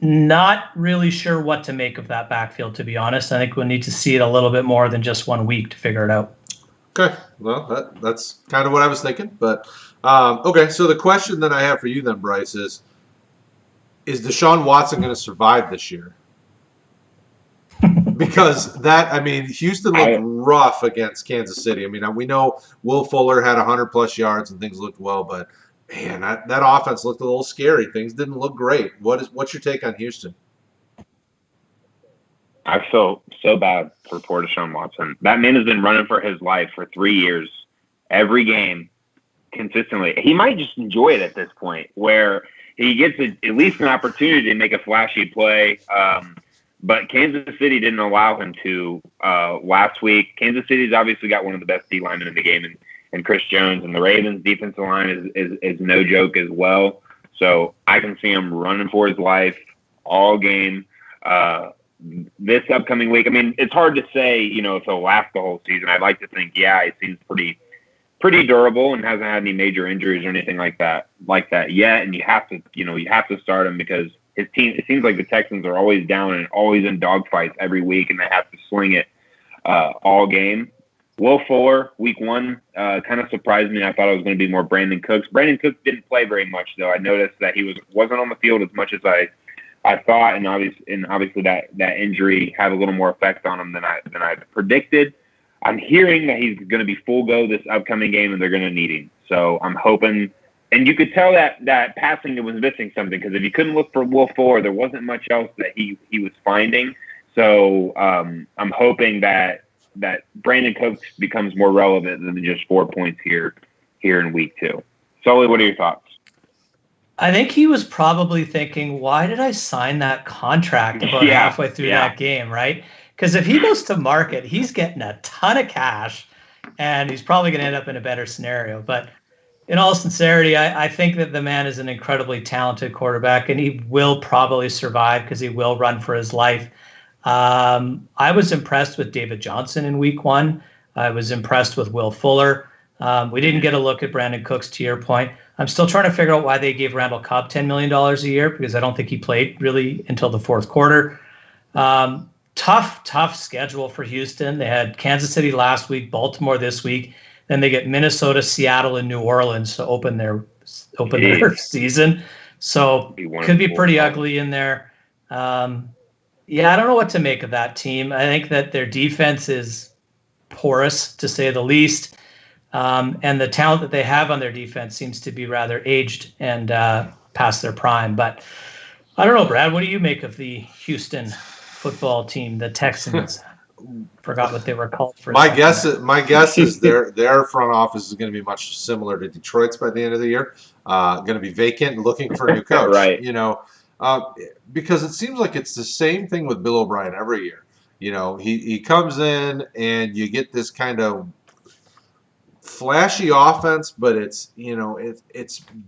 not really sure what to make of that backfield, to be honest. I think we'll need to see it a little bit more than just 1 week to figure it out.
Okay, well, that's kind of what I was thinking. But, okay, so the question that I have for you then, Bryce, is Deshaun Watson going to survive this year? Because Houston looked rough against Kansas City. I mean, we know Will Fuller had 100-plus yards and things looked well, but, man, that offense looked a little scary. Things didn't look great. What's your take on Houston?
I feel so bad for poor Deshaun Watson. That man has been running for his life for 3 years, every game, consistently. He might just enjoy it at this point, where he gets at least an opportunity to make a flashy play. But Kansas City didn't allow him to last week. Kansas City's obviously got one of the best D linemen in the game, and Chris Jones, and the Ravens' defensive line is no joke as well. So I can see him running for his life all game this upcoming week. I mean, it's hard to say, if he'll last the whole season. I'd like to think, he seems pretty durable and hasn't had any major injuries or anything like that yet. And you have to start him because his team, it seems like the Texans are always down and always in dogfights every week, and they have to sling it all game. Will Fuller, week 1, kind of surprised me. I thought it was going to be more Brandon Cooks. Brandon Cooks didn't play very much, though. I noticed that he wasn't on the field as much as I thought, and obviously that injury had a little more effect on him than I predicted. I'm hearing that he's going to be full go this upcoming game, and they're going to need him. So I'm hoping. And you could tell that passing was missing something, because if you couldn't look for Will Fuller, there wasn't much else that he was finding. So I'm hoping that Brandon Cooks becomes more relevant than just 4 points here in week 2. Sully, what are your thoughts?
I think he was probably thinking, why did I sign that contract about halfway through that game, right? Because if he goes to market, he's getting a ton of cash, and he's probably going to end up in a better scenario. But in all sincerity, I think that the man is an incredibly talented quarterback, and he will probably survive because he will run for his life. I was impressed with David Johnson in week 1. I was impressed with Will Fuller. We didn't get a look at Brandon Cooks, to your point. I'm still trying to figure out why they gave Randall Cobb $10 million a year, because I don't think he played really until the fourth quarter. Tough schedule for Houston. They had Kansas City last week, Baltimore this week. Then they get Minnesota, Seattle, and New Orleans to open their season. So could be pretty ugly in there. I don't know what to make of that team. I think that their defense is porous, to say the least. And the talent that they have on their defense seems to be rather aged and past their prime. But I don't know, Brad, what do you make of the Houston football team, the Texans? Forgot what they were called for.
My guess is their front office is going to be much similar to Detroit's by the end of the year. Going to be vacant, looking for a new coach.
Right.
Because it seems like it's the same thing with Bill O'Brien every year. He comes in and you get this kind of flashy offense, but it's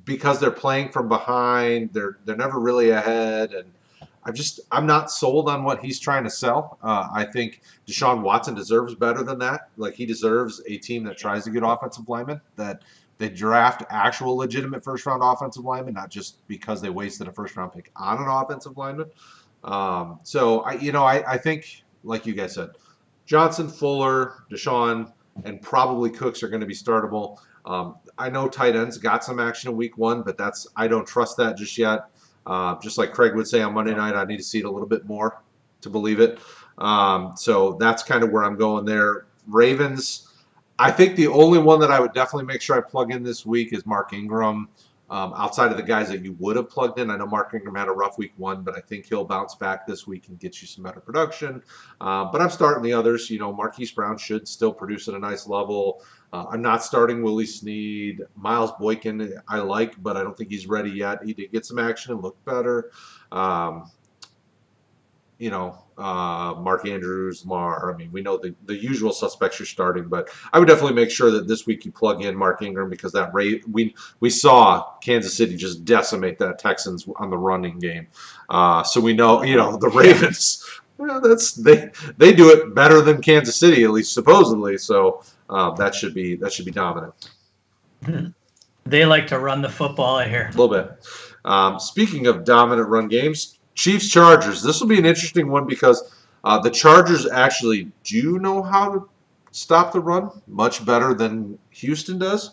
because they're playing from behind. They're never really ahead, and I'm not sold on what he's trying to sell. I think Deshaun Watson deserves better than that. Like, he deserves a team that tries to get offensive linemen, that they draft actual legitimate first-round offensive linemen, not just because they wasted a first-round pick on an offensive lineman. So I think, like you guys said, Johnson, Fuller, Deshaun, and probably Cooks are going to be startable. I know tight ends got some action in week 1, but I don't trust that just yet. Just like Craig would say on Monday night, I need to see it a little bit more to believe it. So that's kind of where I'm going there. Ravens, I think the only one that I would definitely make sure I plug in this week is Mark Ingram. outside of the guys that you would have plugged in. I know Mark Ingram had a rough week 1, but I think he'll bounce back this week and get you some better production. But I'm starting the others. Marquise Brown should still produce at a nice level. I'm not starting Willie Snead. Miles Boykin I like, but I don't think he's ready yet. He did get some action and look better. Mark Andrews, Lamar. I mean, we know the usual suspects you're starting, but I would definitely make sure that this week you plug in Mark Ingram because we saw Kansas City just decimate that Texans on the running game. So we know, the Ravens. Well, they do it better than Kansas City, at least supposedly. So that should be dominant.
They like to run the football, I hear.
A little bit. Speaking of dominant run games. Chiefs Chargers. This will be an interesting one because the Chargers actually do know how to stop the run much better than Houston does.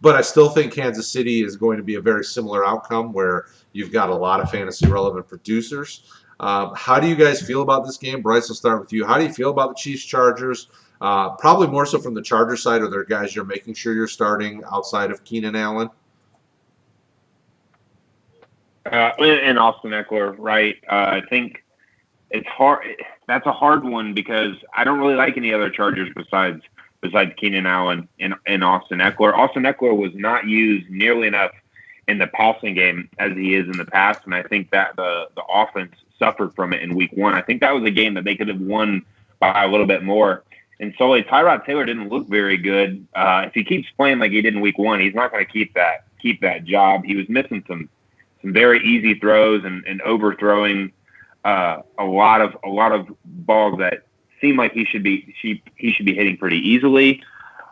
But I still think Kansas City is going to be a very similar outcome where you've got a lot of fantasy relevant producers. How do you guys feel about this game? Bryce, I'll start with you. How do you feel about the Chiefs Chargers? Probably more so from the Chargers side. Are there guys you're making sure you're starting outside of Keenan Allen?
And Austin Eckler, right? I think it's hard. That's a hard one because I don't really like any other Chargers besides Keenan Allen and Austin Eckler. Austin Eckler was not used nearly enough in the passing game as he is in the past, and I think that the offense suffered from it in Week 1. I think that was a game that they could have won by a little bit more. And Sully, Tyrod Taylor didn't look very good. If he keeps playing like he did in Week 1, he's not going to keep that job. He was missing some very easy throws and overthrowing a lot of balls that seem like he should be hitting pretty easily.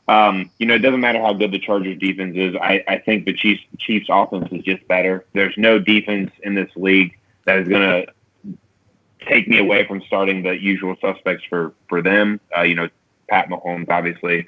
It doesn't matter how good the Chargers defense is. I think the Chiefs offense is just better. There's no defense in this league that is going to take me away from starting the usual suspects for them. Pat Mahomes, obviously.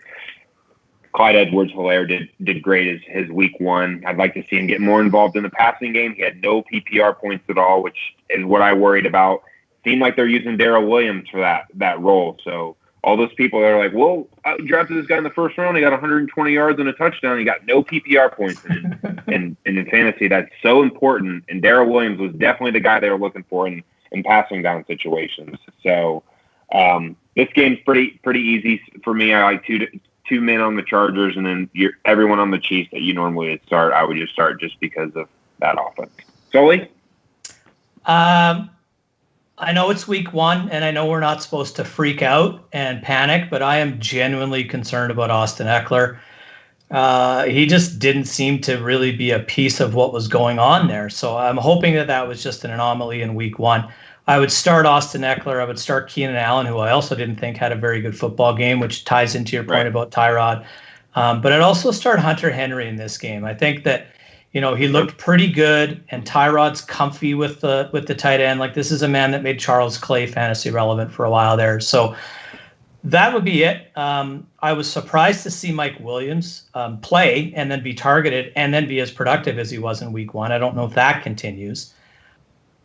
Clyde Edwards-Helaire did great as his Week 1. I'd like to see him get more involved in the passing game. He had no PPR points at all, which is what I worried about. Seemed like they're using Darrell Williams for that role. So all those people that are like, well, I drafted this guy in the first round. He got 120 yards and a touchdown. He got no PPR points. And in fantasy, that's so important. And Darrell Williams was definitely the guy they were looking for in passing down situations. So this game's pretty easy for me. I like two men on the Chargers, and then everyone on the Chiefs that you normally would start, I would just start just because of that offense. Sully?
I know it's Week 1, and I know we're not supposed to freak out and panic, but I am genuinely concerned about Austin Eckler. He just didn't seem to really be a piece of what was going on there. So I'm hoping that was just an anomaly in Week 1. I would start Austin Eckler. I would start Keenan Allen, who I also didn't think had a very good football game, which ties into your point about Tyrod. But I'd also start Hunter Henry in this game. I think that, he looked pretty good, and Tyrod's comfy with the tight end. Like, this is a man that made Charles Clay fantasy relevant for a while there. So that would be it. I was surprised to see Mike Williams play and then be targeted and then be as productive as he was in Week 1. I don't know if that continues.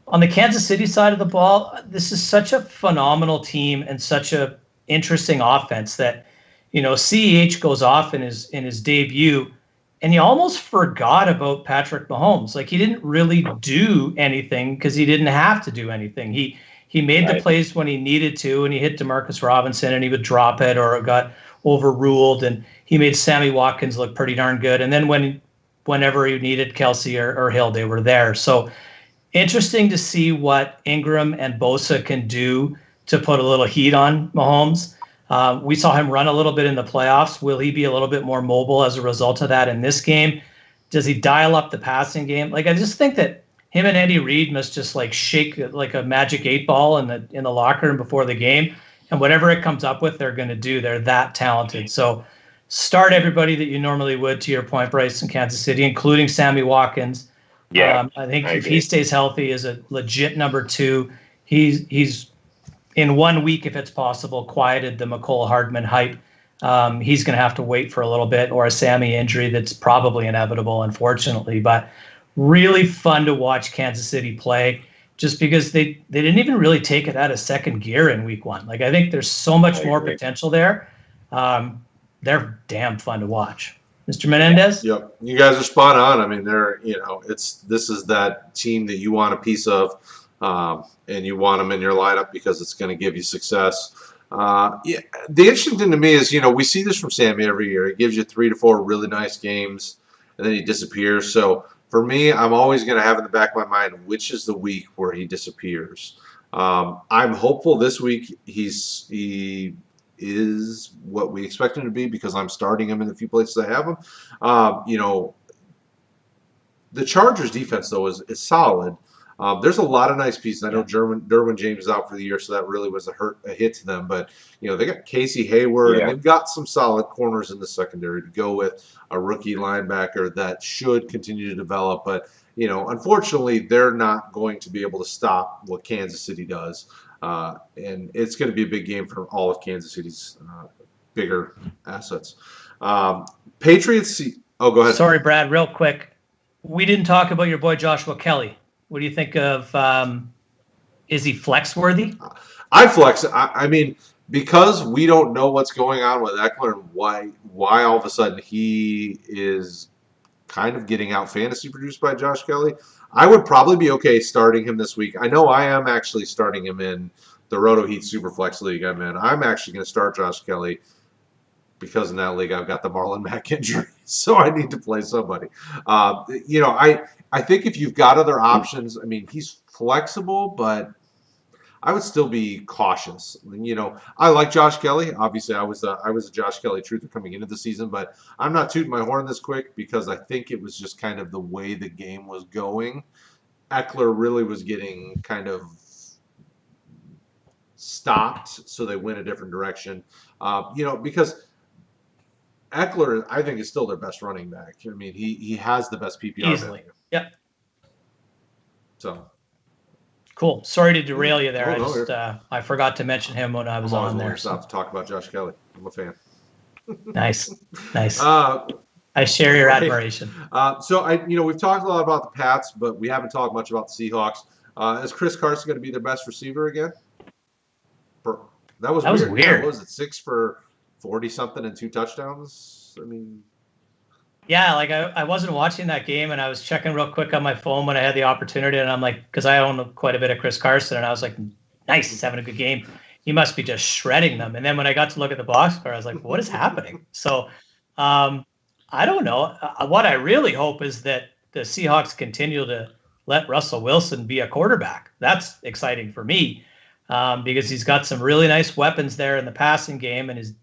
On the Kansas City side of the ball, this is such a phenomenal team and such a interesting offense that, CEH goes off in his debut, and he almost forgot about Patrick Mahomes. Like, he didn't really do anything because he didn't have to do anything. He made the plays when he needed to, and he hit Demarcus Robinson, and he would drop it or it got overruled, and he made Sammy Watkins look pretty darn good. And then whenever he needed Kelsey or Hill, they were there. So interesting to see what Ingram and Bosa can do to put a little heat on Mahomes. We saw him run a little bit in the playoffs. Will he be a little bit more mobile as a result of that in this game? Does he dial up the passing game? Like, I just think that him and Andy Reid must just shake like a magic 8-ball in the locker room before the game, and whatever it comes up with, they're going to do. They're that talented. So start everybody that you normally would, to your point, Bryce, in Kansas City, including Sammy Watkins.
Yeah,
I think if he stays healthy, is a legit number 2. He's in 1 week, if it's possible, quieted the McCole Hardman hype. He's going to have to wait for a little bit, or a Sammy injury that's probably inevitable, unfortunately. But really fun to watch Kansas City play, just because they didn't even really take it out of second gear in Week 1. Like, I think there's so much more potential there. They're damn fun to watch. Mr. Menendez?
Yep, you guys are spot on. I mean, this is that team that you want a piece of, and you want them in your lineup because it's going to give you success. Yeah, the interesting thing to me is, we see this from Sammy every year. He gives you 3 to 4 really nice games, and then he disappears. So for me, I'm always going to have in the back of my mind which is the week where he disappears. I'm hopeful this week he is what we expect him to be because I'm starting him in the few places I have him. The Chargers defense though is solid. There's a lot of nice pieces. I know Derwin James is out for the year, so that really was a hit to them. But they got Casey Hayward, and they've got some solid corners in the secondary to go with a rookie linebacker that should continue to develop. But unfortunately, they're not going to be able to stop what Kansas City does, and it's going to be a big game for all of Kansas City's bigger assets. Patriots. Oh, go ahead.
Sorry, Brad. Real quick, we didn't talk about your boy Joshua Kelly. What do you think of? Is he flex worthy?
I flex. I mean, because we don't know what's going on with Eckler and why all of a sudden he is kind of getting out fantasy produced by Josh Kelly. I would probably be okay starting him this week. I know I am actually starting him in the Roto Heat Superflex League I'm in. I'm actually going to start Josh Kelly because in that league I've got the Marlon Mack injury, so I need to play somebody. I think if you've got other options, I mean, he's flexible, but I would still be cautious. I like Josh Kelly. Obviously, I was a Josh Kelly truther coming into the season, but I'm not tooting my horn this quick because I think it was just kind of the way the game was going. Eckler really was getting kind of stopped, so they went a different direction. Because Eckler, I think, is still their best running back. I mean, he has the best PPR
easily.
value.
Yep.
So
cool. Sorry to derail you there.
No,
I forgot to mention him when I was on there.
Stop to talk about Josh Kelly. I'm a fan.
Nice. I share your admiration.
We've talked a lot about the Pats, but we haven't talked much about the Seahawks. Is Chris Carson going to be their best receiver again? That was weird. Yeah, what was it, 6 for 40-something and 2 touchdowns? I mean,
yeah, like I wasn't watching that game, and I was checking real quick on my phone when I had the opportunity, and I'm like, because I own quite a bit of Chris Carson, and I was like, nice, he's having a good game. He must be just shredding them. And then when I got to look at the box score, I was like, what is happening? So I don't know. What I really hope is that the Seahawks continue to let Russell Wilson be a quarterback. That's exciting for me because he's got some really nice weapons there in the passing game, and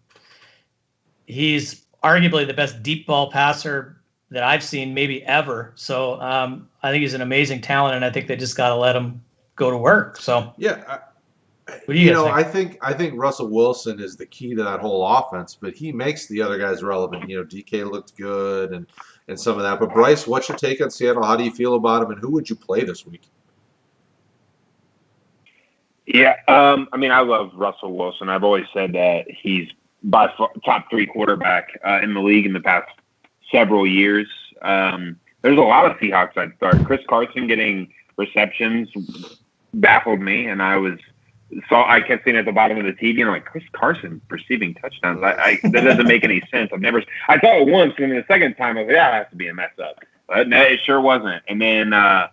he's arguably the best deep ball passer that I've seen maybe ever. So I think he's an amazing talent, and I think they just got to let him go to work. So
yeah,
what do you guys think?
I think Russell Wilson is the key to that whole offense, but he makes the other guys relevant. DK looked good and some of that. But Bryce, what's your take on Seattle? How do you feel about him, and who would you play this week?
Yeah, I love Russell Wilson. I've always said that he's by far top 3 quarterback in the league in the past several years. There's a lot of Seahawks I'd start. Chris Carson getting receptions baffled me, and I kept seeing at the bottom of the TV, and I'm like, Chris Carson receiving touchdowns. That doesn't make any sense. I saw it once, and then the second time I was like, that has to be a mess up. But no, it sure wasn't. And then, I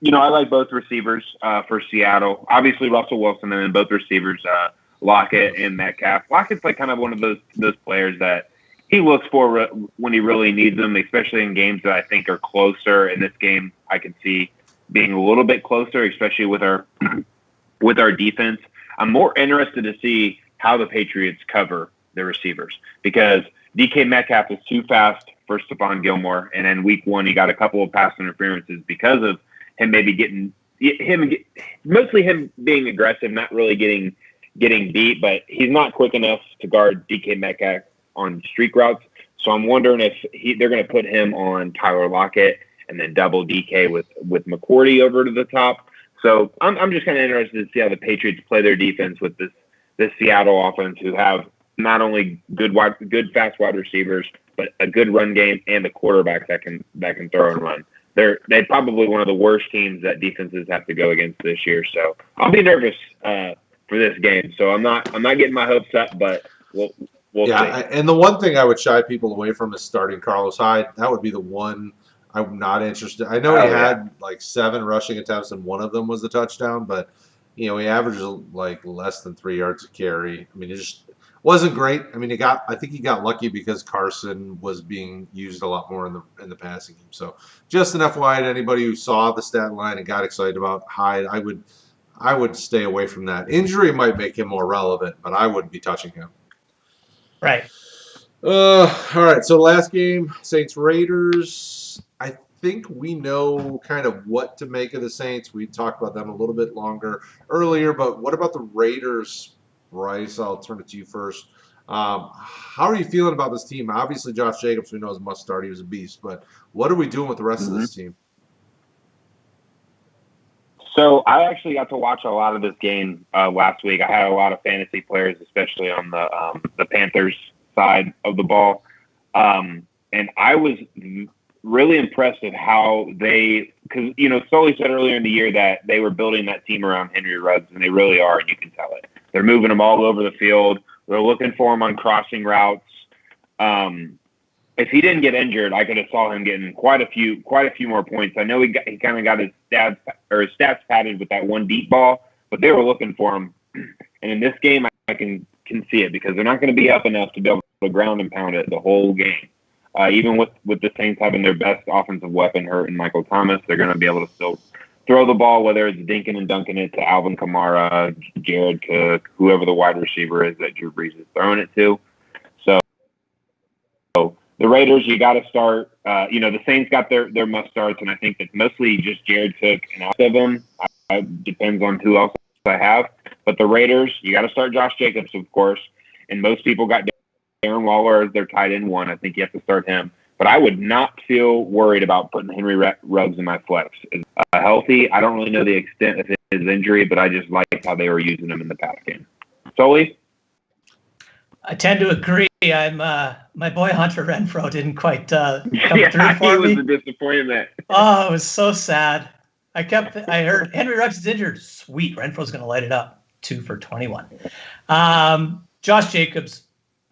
like both receivers for Seattle. Obviously, Russell Wilson, and then both receivers, Lockett and Metcalf. Lockett's like kind of one of those players that he looks for when he really needs them, especially in games that I think are closer. In this game, I can see being a little bit closer, especially with our defense. I'm more interested to see how the Patriots cover their receivers because DK Metcalf is too fast for Stephon Gilmore, and in week 1 he got a couple of pass interferences because of him mostly him being aggressive, not really getting beat, but he's not quick enough to guard DK Metcalf on streak routes. So I'm wondering if they're going to put him on Tyler Lockett and then double DK with McCourty over to the top. So I'm just kind of interested to see how the Patriots play their defense with this Seattle offense, who have not only good fast wide receivers, but a good run game and a quarterback that can throw and run. They're probably one of the worst teams that defenses have to go against this year. So I'll be nervous for this game. So I'm not getting my hopes up, but we'll see.
And the one thing I would shy people away from is starting Carlos Hyde. That would be the one I'm not interested. I know he had like 7 rushing attempts and one of them was the touchdown, but he averages like less than 3 yards a carry. I mean, it just wasn't great. I mean, I think he got lucky because Carson was being used a lot more in the passing game. So just an FYI to anybody who saw the stat line and got excited about Hyde, I would stay away from that. Injury might make him more relevant, but I wouldn't be touching him.
Right.
All right. So last game, Saints Raiders. I think we know kind of what to make of the Saints. We talked about them a little bit longer earlier, but what about the Raiders, Bryce? I'll turn it to you first. How are you feeling about this team? Obviously, Josh Jacobs, we know is a must start. He was a beast, but what are we doing with the rest of this team?
So I actually got to watch a lot of this game last week. I had a lot of fantasy players, especially on the Panthers side of the ball, and I was really impressed with how because Sully said earlier in the year that they were building that team around Henry Ruggs, and they really are, and you can tell it. They're moving him all over the field. They're looking for him on crossing routes. If he didn't get injured, I could have saw him getting quite a few more points. I know he kind of got his stats padded with that one deep ball, but they were looking for him. And in this game, I can see it because they're not going to be up enough to be able to ground and pound it the whole game. Even with the Saints having their best offensive weapon hurt in Michael Thomas, they're going to be able to still throw the ball, whether it's dinking and dunking it to Alvin Kamara, Jared Cook, whoever the wide receiver is that Drew Brees is throwing it to. So the Raiders, you got to start. The Saints got their must starts, and I think that's mostly just Jared Cook and out of them. Depends on who else I have. But the Raiders, you got to start Josh Jacobs, of course. And most people got Darren Waller as their tight end 1. I think you have to start him. But I would not feel worried about putting Henry Ruggs in my flex. Healthy, I don't really know the extent of his injury, but I just like how they were using him in the pass game. Sully?
I tend to agree. I'm my boy Hunter Renfrow didn't quite come through for me.
He was a disappointment.
Oh, it was so sad. I heard Henry Ruggs is injured. Sweet, Renfro's going to light it up. 2 for 21. Josh Jacobs,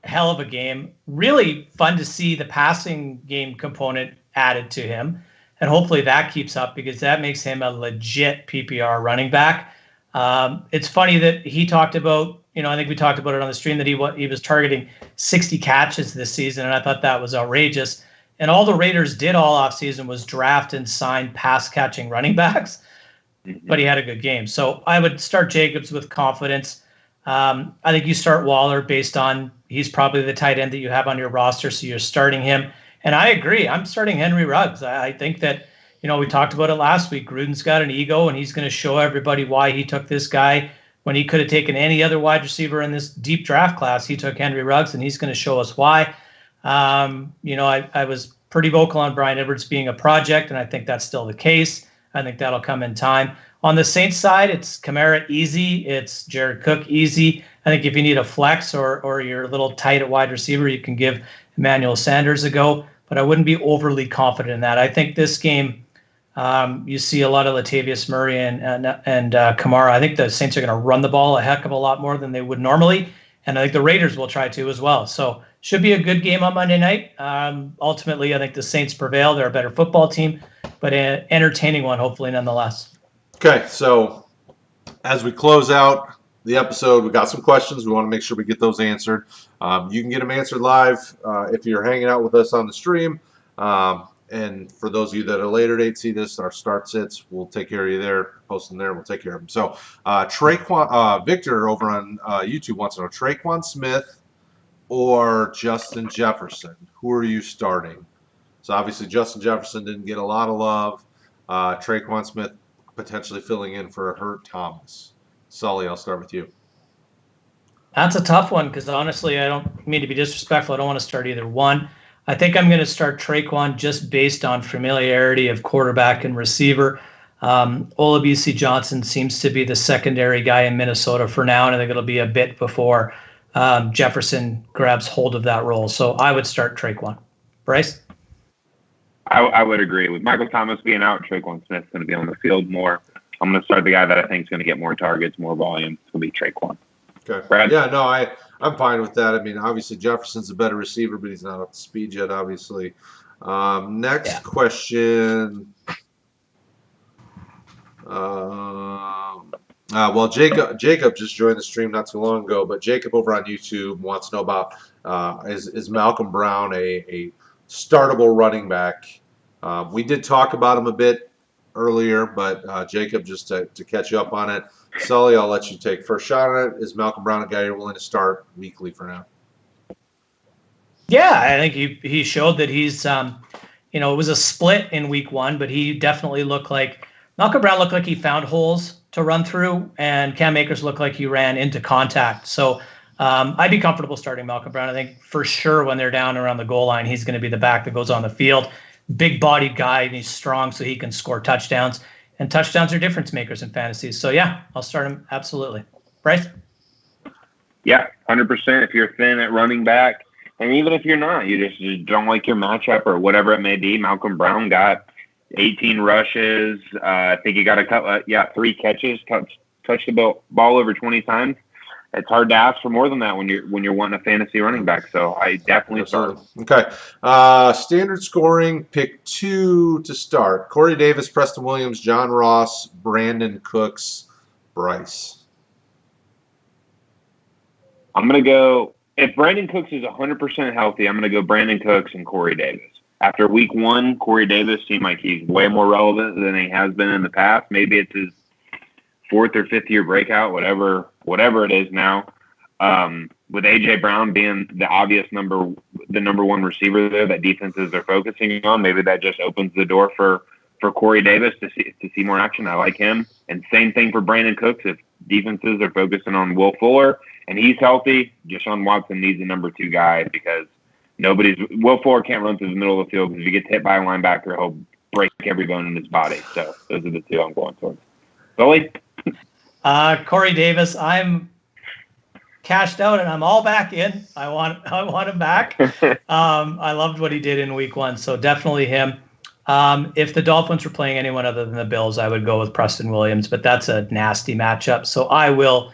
hell of a game. Really fun to see the passing game component added to him, and hopefully that keeps up because that makes him a legit PPR running back. It's funny that he talked about. I think we talked about it on the stream that he was targeting 60 catches this season, and I thought that was outrageous. And all the Raiders did all offseason was draft and sign pass-catching running backs, but he had a good game. So I would start Jacobs with confidence. I think you start Waller based on he's probably the tight end that you have on your roster, so you're starting him. And I agree. I'm starting Henry Ruggs. I think that, we talked about it last week. Gruden's got an ego, and he's going to show everybody why he took this guy. When he could have taken any other wide receiver in this deep draft class, he took Henry Ruggs, and he's going to show us why. I was pretty vocal on Bryan Edwards being a project, and I think that's still the case. I think that'll come in time. On the Saints side, it's Kamara easy. It's Jared Cook easy. I think if you need a flex or you're a little tight at wide receiver, you can give Emmanuel Sanders a go, but I wouldn't be overly confident in that. I think this game, you see a lot of Latavius Murray and Kamara. I think the Saints are going to run the ball a heck of a lot more than they would normally, and I think the Raiders will try to as well. So should be a good game on Monday night. Ultimately, I think the Saints prevail. They're a better football team, but an entertaining one, hopefully, nonetheless.
Okay, so as we close out the episode, we got some questions. We want to make sure we get those answered. You can get them answered live if you're hanging out with us on the stream. And for those of you that are later date see this, our start sits, we'll take care of you there. Post them there, we'll take care of them. So Victor over on YouTube wants to know, Traquan Smith or Justin Jefferson? Who are you starting? So obviously Justin Jefferson didn't get a lot of love. Traquan Smith potentially filling in for a hurt Thomas. Sully, I'll start with you.
That's a tough one because honestly, I don't mean to be disrespectful. I don't want to start either one. I think I'm going to start Traquan just based on familiarity of quarterback and receiver. Olabisi Johnson seems to be the secondary guy in Minnesota for now, and I think it'll be a bit before Jefferson grabs hold of that role. So I would start Traquan. Bryce?
I would agree. With Michael Thomas being out, Traquan Smith's going to be on the field more. I'm going to start the guy that I think is going to get more targets, more volume. It's going to be Traquan.
Okay.
Brad?
Yeah, no, I I'm fine with that. I mean, obviously Jefferson's a better receiver, but he's not up to speed yet, obviously. Next question. Well, Jacob just joined the stream not too long ago, but Jacob over on YouTube wants to know about is Malcolm Brown a startable running back? We did talk about him a bit earlier, but Jacob, just to catch you up on it, Sully, I'll let you take first shot at it. Is Malcolm Brown a guy you're willing to start weekly for now?
Yeah, I think he showed that he's it was a split in week 1, but he definitely looked like Malcolm Brown looked like he found holes to run through, and Cam Akers looked like he ran into contact. So I'd be comfortable starting Malcolm Brown. I think for sure when they're down around the goal line, he's going to be the back that goes on the field. Big-bodied guy, and he's strong, so he can score touchdowns. And touchdowns are difference makers in fantasy. So, yeah, I'll start him absolutely. Bryce?
Yeah, 100% if you're thin at running back. And even if you're not, you just don't like your matchup or whatever it may be. Malcolm Brown got 18 rushes. I think he got 3 catches, touched the ball over 20 times. It's hard to ask for more than that when you're wanting a fantasy running back. So I definitely start.
Okay. Standard scoring, pick 2 to start. Corey Davis, Preston Williams, John Ross, Brandon Cooks, Bryce.
I'm going to go, if Brandon Cooks is 100% healthy, I'm going to go Brandon Cooks and Corey Davis. After week 1, Corey Davis seemed like he's way more relevant than he has been in the past. Maybe it's his 4th or 5th year breakout, whatever it is now. With A.J. Brown being the number 1 receiver there that defenses are focusing on, maybe that just opens the door for Corey Davis to see more action. I like him. And same thing for Brandon Cooks. If defenses are focusing on Will Fuller and he's healthy, Deshaun Watson needs a number 2 guy because Will Fuller can't run through the middle of the field because if he gets hit by a linebacker, he'll break every bone in his body. So those are the 2 I'm going towards. Sully?
Corey Davis, I'm cashed out and I'm all back in. I want him back. I loved what he did in week 1, so definitely him. If the Dolphins were playing anyone other than the Bills, I would go with Preston Williams, but that's a nasty matchup. So I will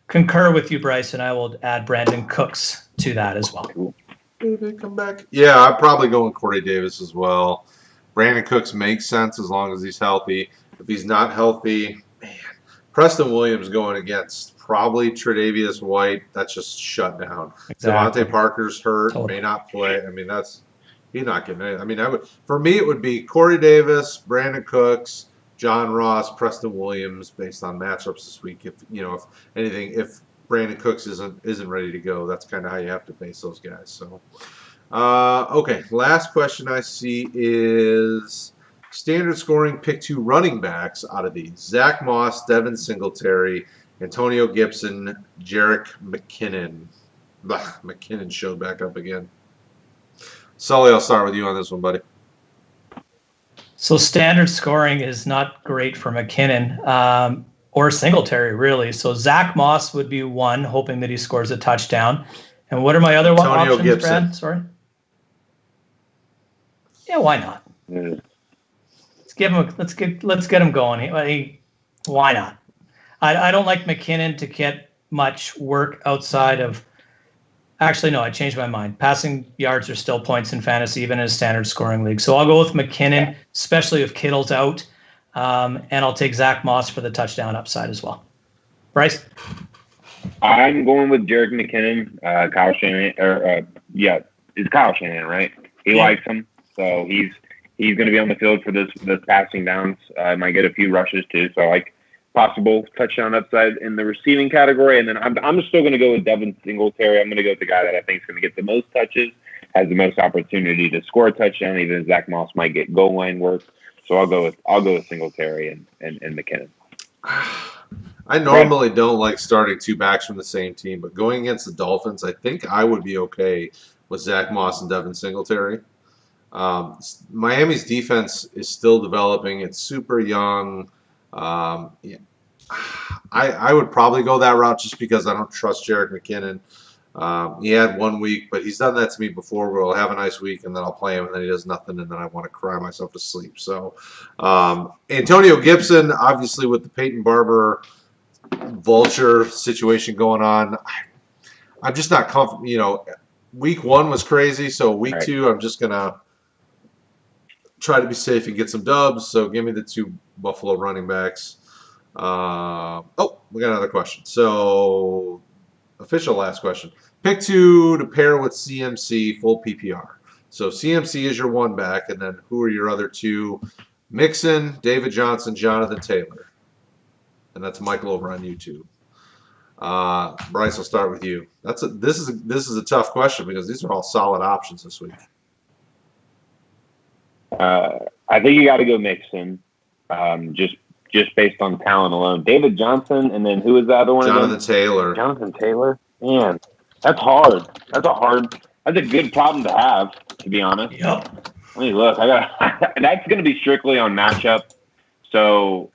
concur with you, Bryce, and I will add Brandon Cooks to that as well.
Come back. Yeah, I'm probably going Corey Davis as well. Brandon Cooks makes sense as long as he's healthy. If he's not healthy, man, Preston Williams going against probably Tre'Davious White, that's just shut down.
Exactly.
Devontae Parker's hurt, may not play. I mean, he's not getting it. I mean, for me, it would be Corey Davis, Brandon Cooks, John Ross, Preston Williams, based on matchups this week. If Brandon Cooks isn't ready to go, that's kind of how you have to base those guys. So, okay, last question I see is standard scoring, pick 2 running backs out of these: Zach Moss, Devin Singletary, Antonio Gibson, Jerick McKinnon. McKinnon showed back up again. Sully, I'll start with you on this one, buddy.
So standard scoring is not great for McKinnon or Singletary, really. So Zach Moss would be 1, hoping that he scores a touchdown. And what are my other options,
Gibson.
Brad? Sorry. Yeah, why not? Let's get him going. Why not? I don't like McKinnon to get much work outside of. Actually, no, I changed my mind. Passing yards are still points in fantasy, even in a standard scoring league. So I'll go with McKinnon, especially if Kittle's out, and I'll take Zach Moss for the touchdown upside as well. Bryce?
I'm going with Jerick McKinnon. Kyle Shanahan, it's Kyle Shanahan, right? He likes him, so he's going to be on the field for this passing downs. Might get a few rushes too, so I like possible touchdown upside in the receiving category. And then I'm still going to go with Devin Singletary. I'm going to go with the guy that I think is going to get the most touches, has the most opportunity to score a touchdown. Even Zach Moss might get goal line work. So I'll go with Singletary and McKinnon.
I normally don't like starting 2 backs from the same team, but going against the Dolphins, I think I would be okay with Zach Moss and Devin Singletary. Miami's defense is still developing. It's super young. I would probably go that route just because I don't trust Jerick McKinnon. He had 1 week, but he's done that to me before where I'll have a nice week and then I'll play him and then he does nothing and then I want to cry myself to sleep. So Antonio Gibson, obviously with the Peyton Barber vulture situation going on, I'm just not comfortable. Week 1 was crazy, so week
Right.
2, I'm just gonna try to be safe and get some dubs. So give me the 2 Buffalo running backs. We got another question. So official last question. Pick 2 to pair with CMC full PPR. So CMC is your 1 back, and then who are your other 2? Mixon, David Johnson, Jonathan Taylor. And that's Michael over on YouTube. Bryce, I'll start with you. This is a tough question because these are all solid options this week.
I think you got to go Mixon, just based on talent alone. David Johnson, and then who is the other one?
Jonathan Taylor.
Jonathan Taylor. Man, that's hard. That's a good problem to have, to be honest.
Yep.
Let me look. That's going to be strictly on matchup. So,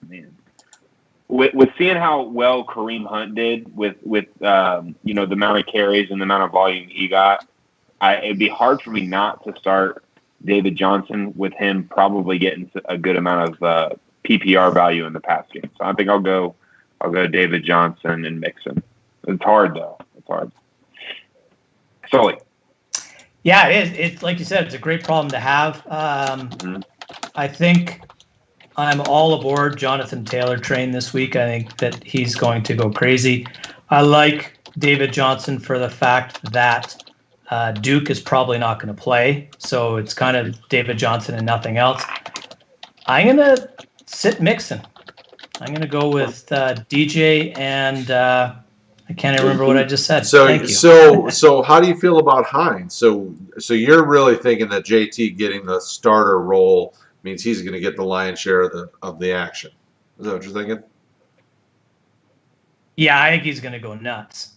man, with seeing how well Kareem Hunt did with the amount of carries and the amount of volume he got, it'd be hard for me not to start David Johnson with him probably getting a good amount of PPR value in the pass game. So I think I'll go David Johnson and Mixon. It's hard though. It's hard. Sully.
Yeah, it is. It's like you said, it's a great problem to have. I think I'm all aboard Jonathan Taylor train this week. I think that he's going to go crazy. I like David Johnson for the fact that Duke is probably not going to play, so it's kind of David Johnson and nothing else. I'm going to sit Mixon. I'm going to go with DJ and I can't even remember what I just said. Thank you.
So how do you feel about Hines? So you're really thinking that JT getting the starter role means he's going to get the lion's share of the action. Is that what you're thinking?
Yeah, I think he's going to go nuts.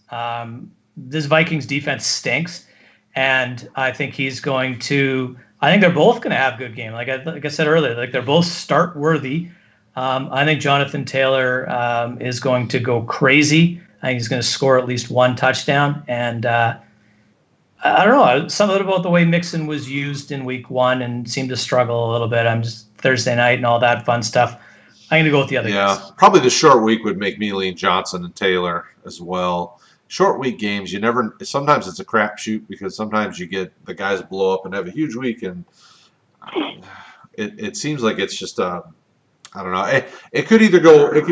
This Vikings defense stinks, and I think he's going to. I think they're both going to have good game. Like I said earlier, like they're both start worthy. I think Jonathan Taylor is going to go crazy. I think he's going to score at least 1 touchdown. And I don't know, something about the way Mixon was used in week 1 and seemed to struggle a little bit. I'm just Thursday night and all that fun stuff. I'm going to go with the other guys.
Probably the short week would make me lean Johnson and Taylor as well. Short week games, sometimes it's a crapshoot because sometimes you get the guys blow up and have a huge week, and it seems like it's just I don't know. It could either go. It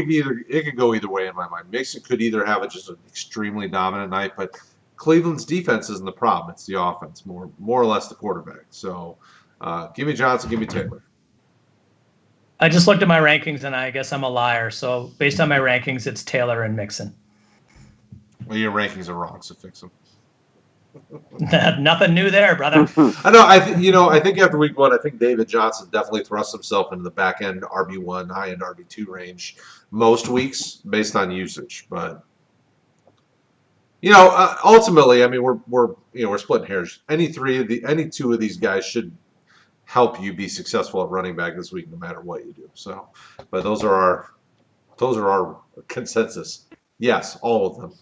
could go either way in my mind. Mixon could either have just an extremely dominant night, but Cleveland's defense isn't the problem. It's the offense, more or less the quarterback. So, give me Johnson, give me Taylor.
I just looked at my rankings, and I guess I'm a liar. So, based on my rankings, it's Taylor and Mixon.
Well, your rankings are wrong, so fix them.
Nothing new there, brother.
I know. I think after week 1, I think David Johnson definitely thrust himself into the back end RB1, high end RB2 range most weeks based on usage. But ultimately, I mean, we're splitting hairs. Any 2 of these guys should help you be successful at running back this week, no matter what you do. So, but those are our consensus. Yes, all of them.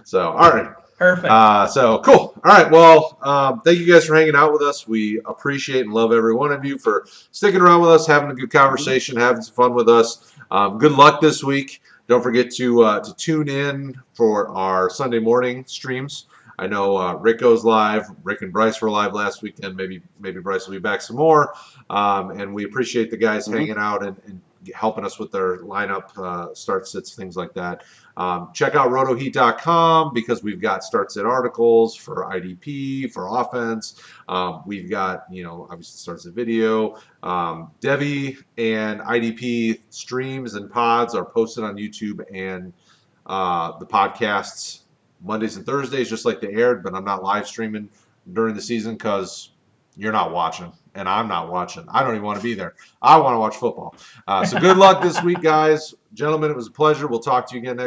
So, all right.
Perfect.
So cool. All right. Well, thank you guys for hanging out with us. We appreciate and love every one of you for sticking around with us, having a good conversation, having some fun with us. Good luck this week. Don't forget to tune in for our Sunday morning streams. I know Rick goes live. Rick and Bryce were live last weekend. Maybe Bryce will be back some more. And we appreciate the guys hanging out and helping us with their lineup, start sits, things like that. Check out rotoheat.com because we've got start sit articles for IDP, for offense. We've got, obviously start sit video. Devi and IDP streams and pods are posted on YouTube and the podcasts Mondays and Thursdays, just like they aired, but I'm not live streaming during the season because you're not watching and I'm not watching. I don't even want to be there. I want to watch football. So good luck this week, guys. Gentlemen, it was a pleasure. We'll talk to you again next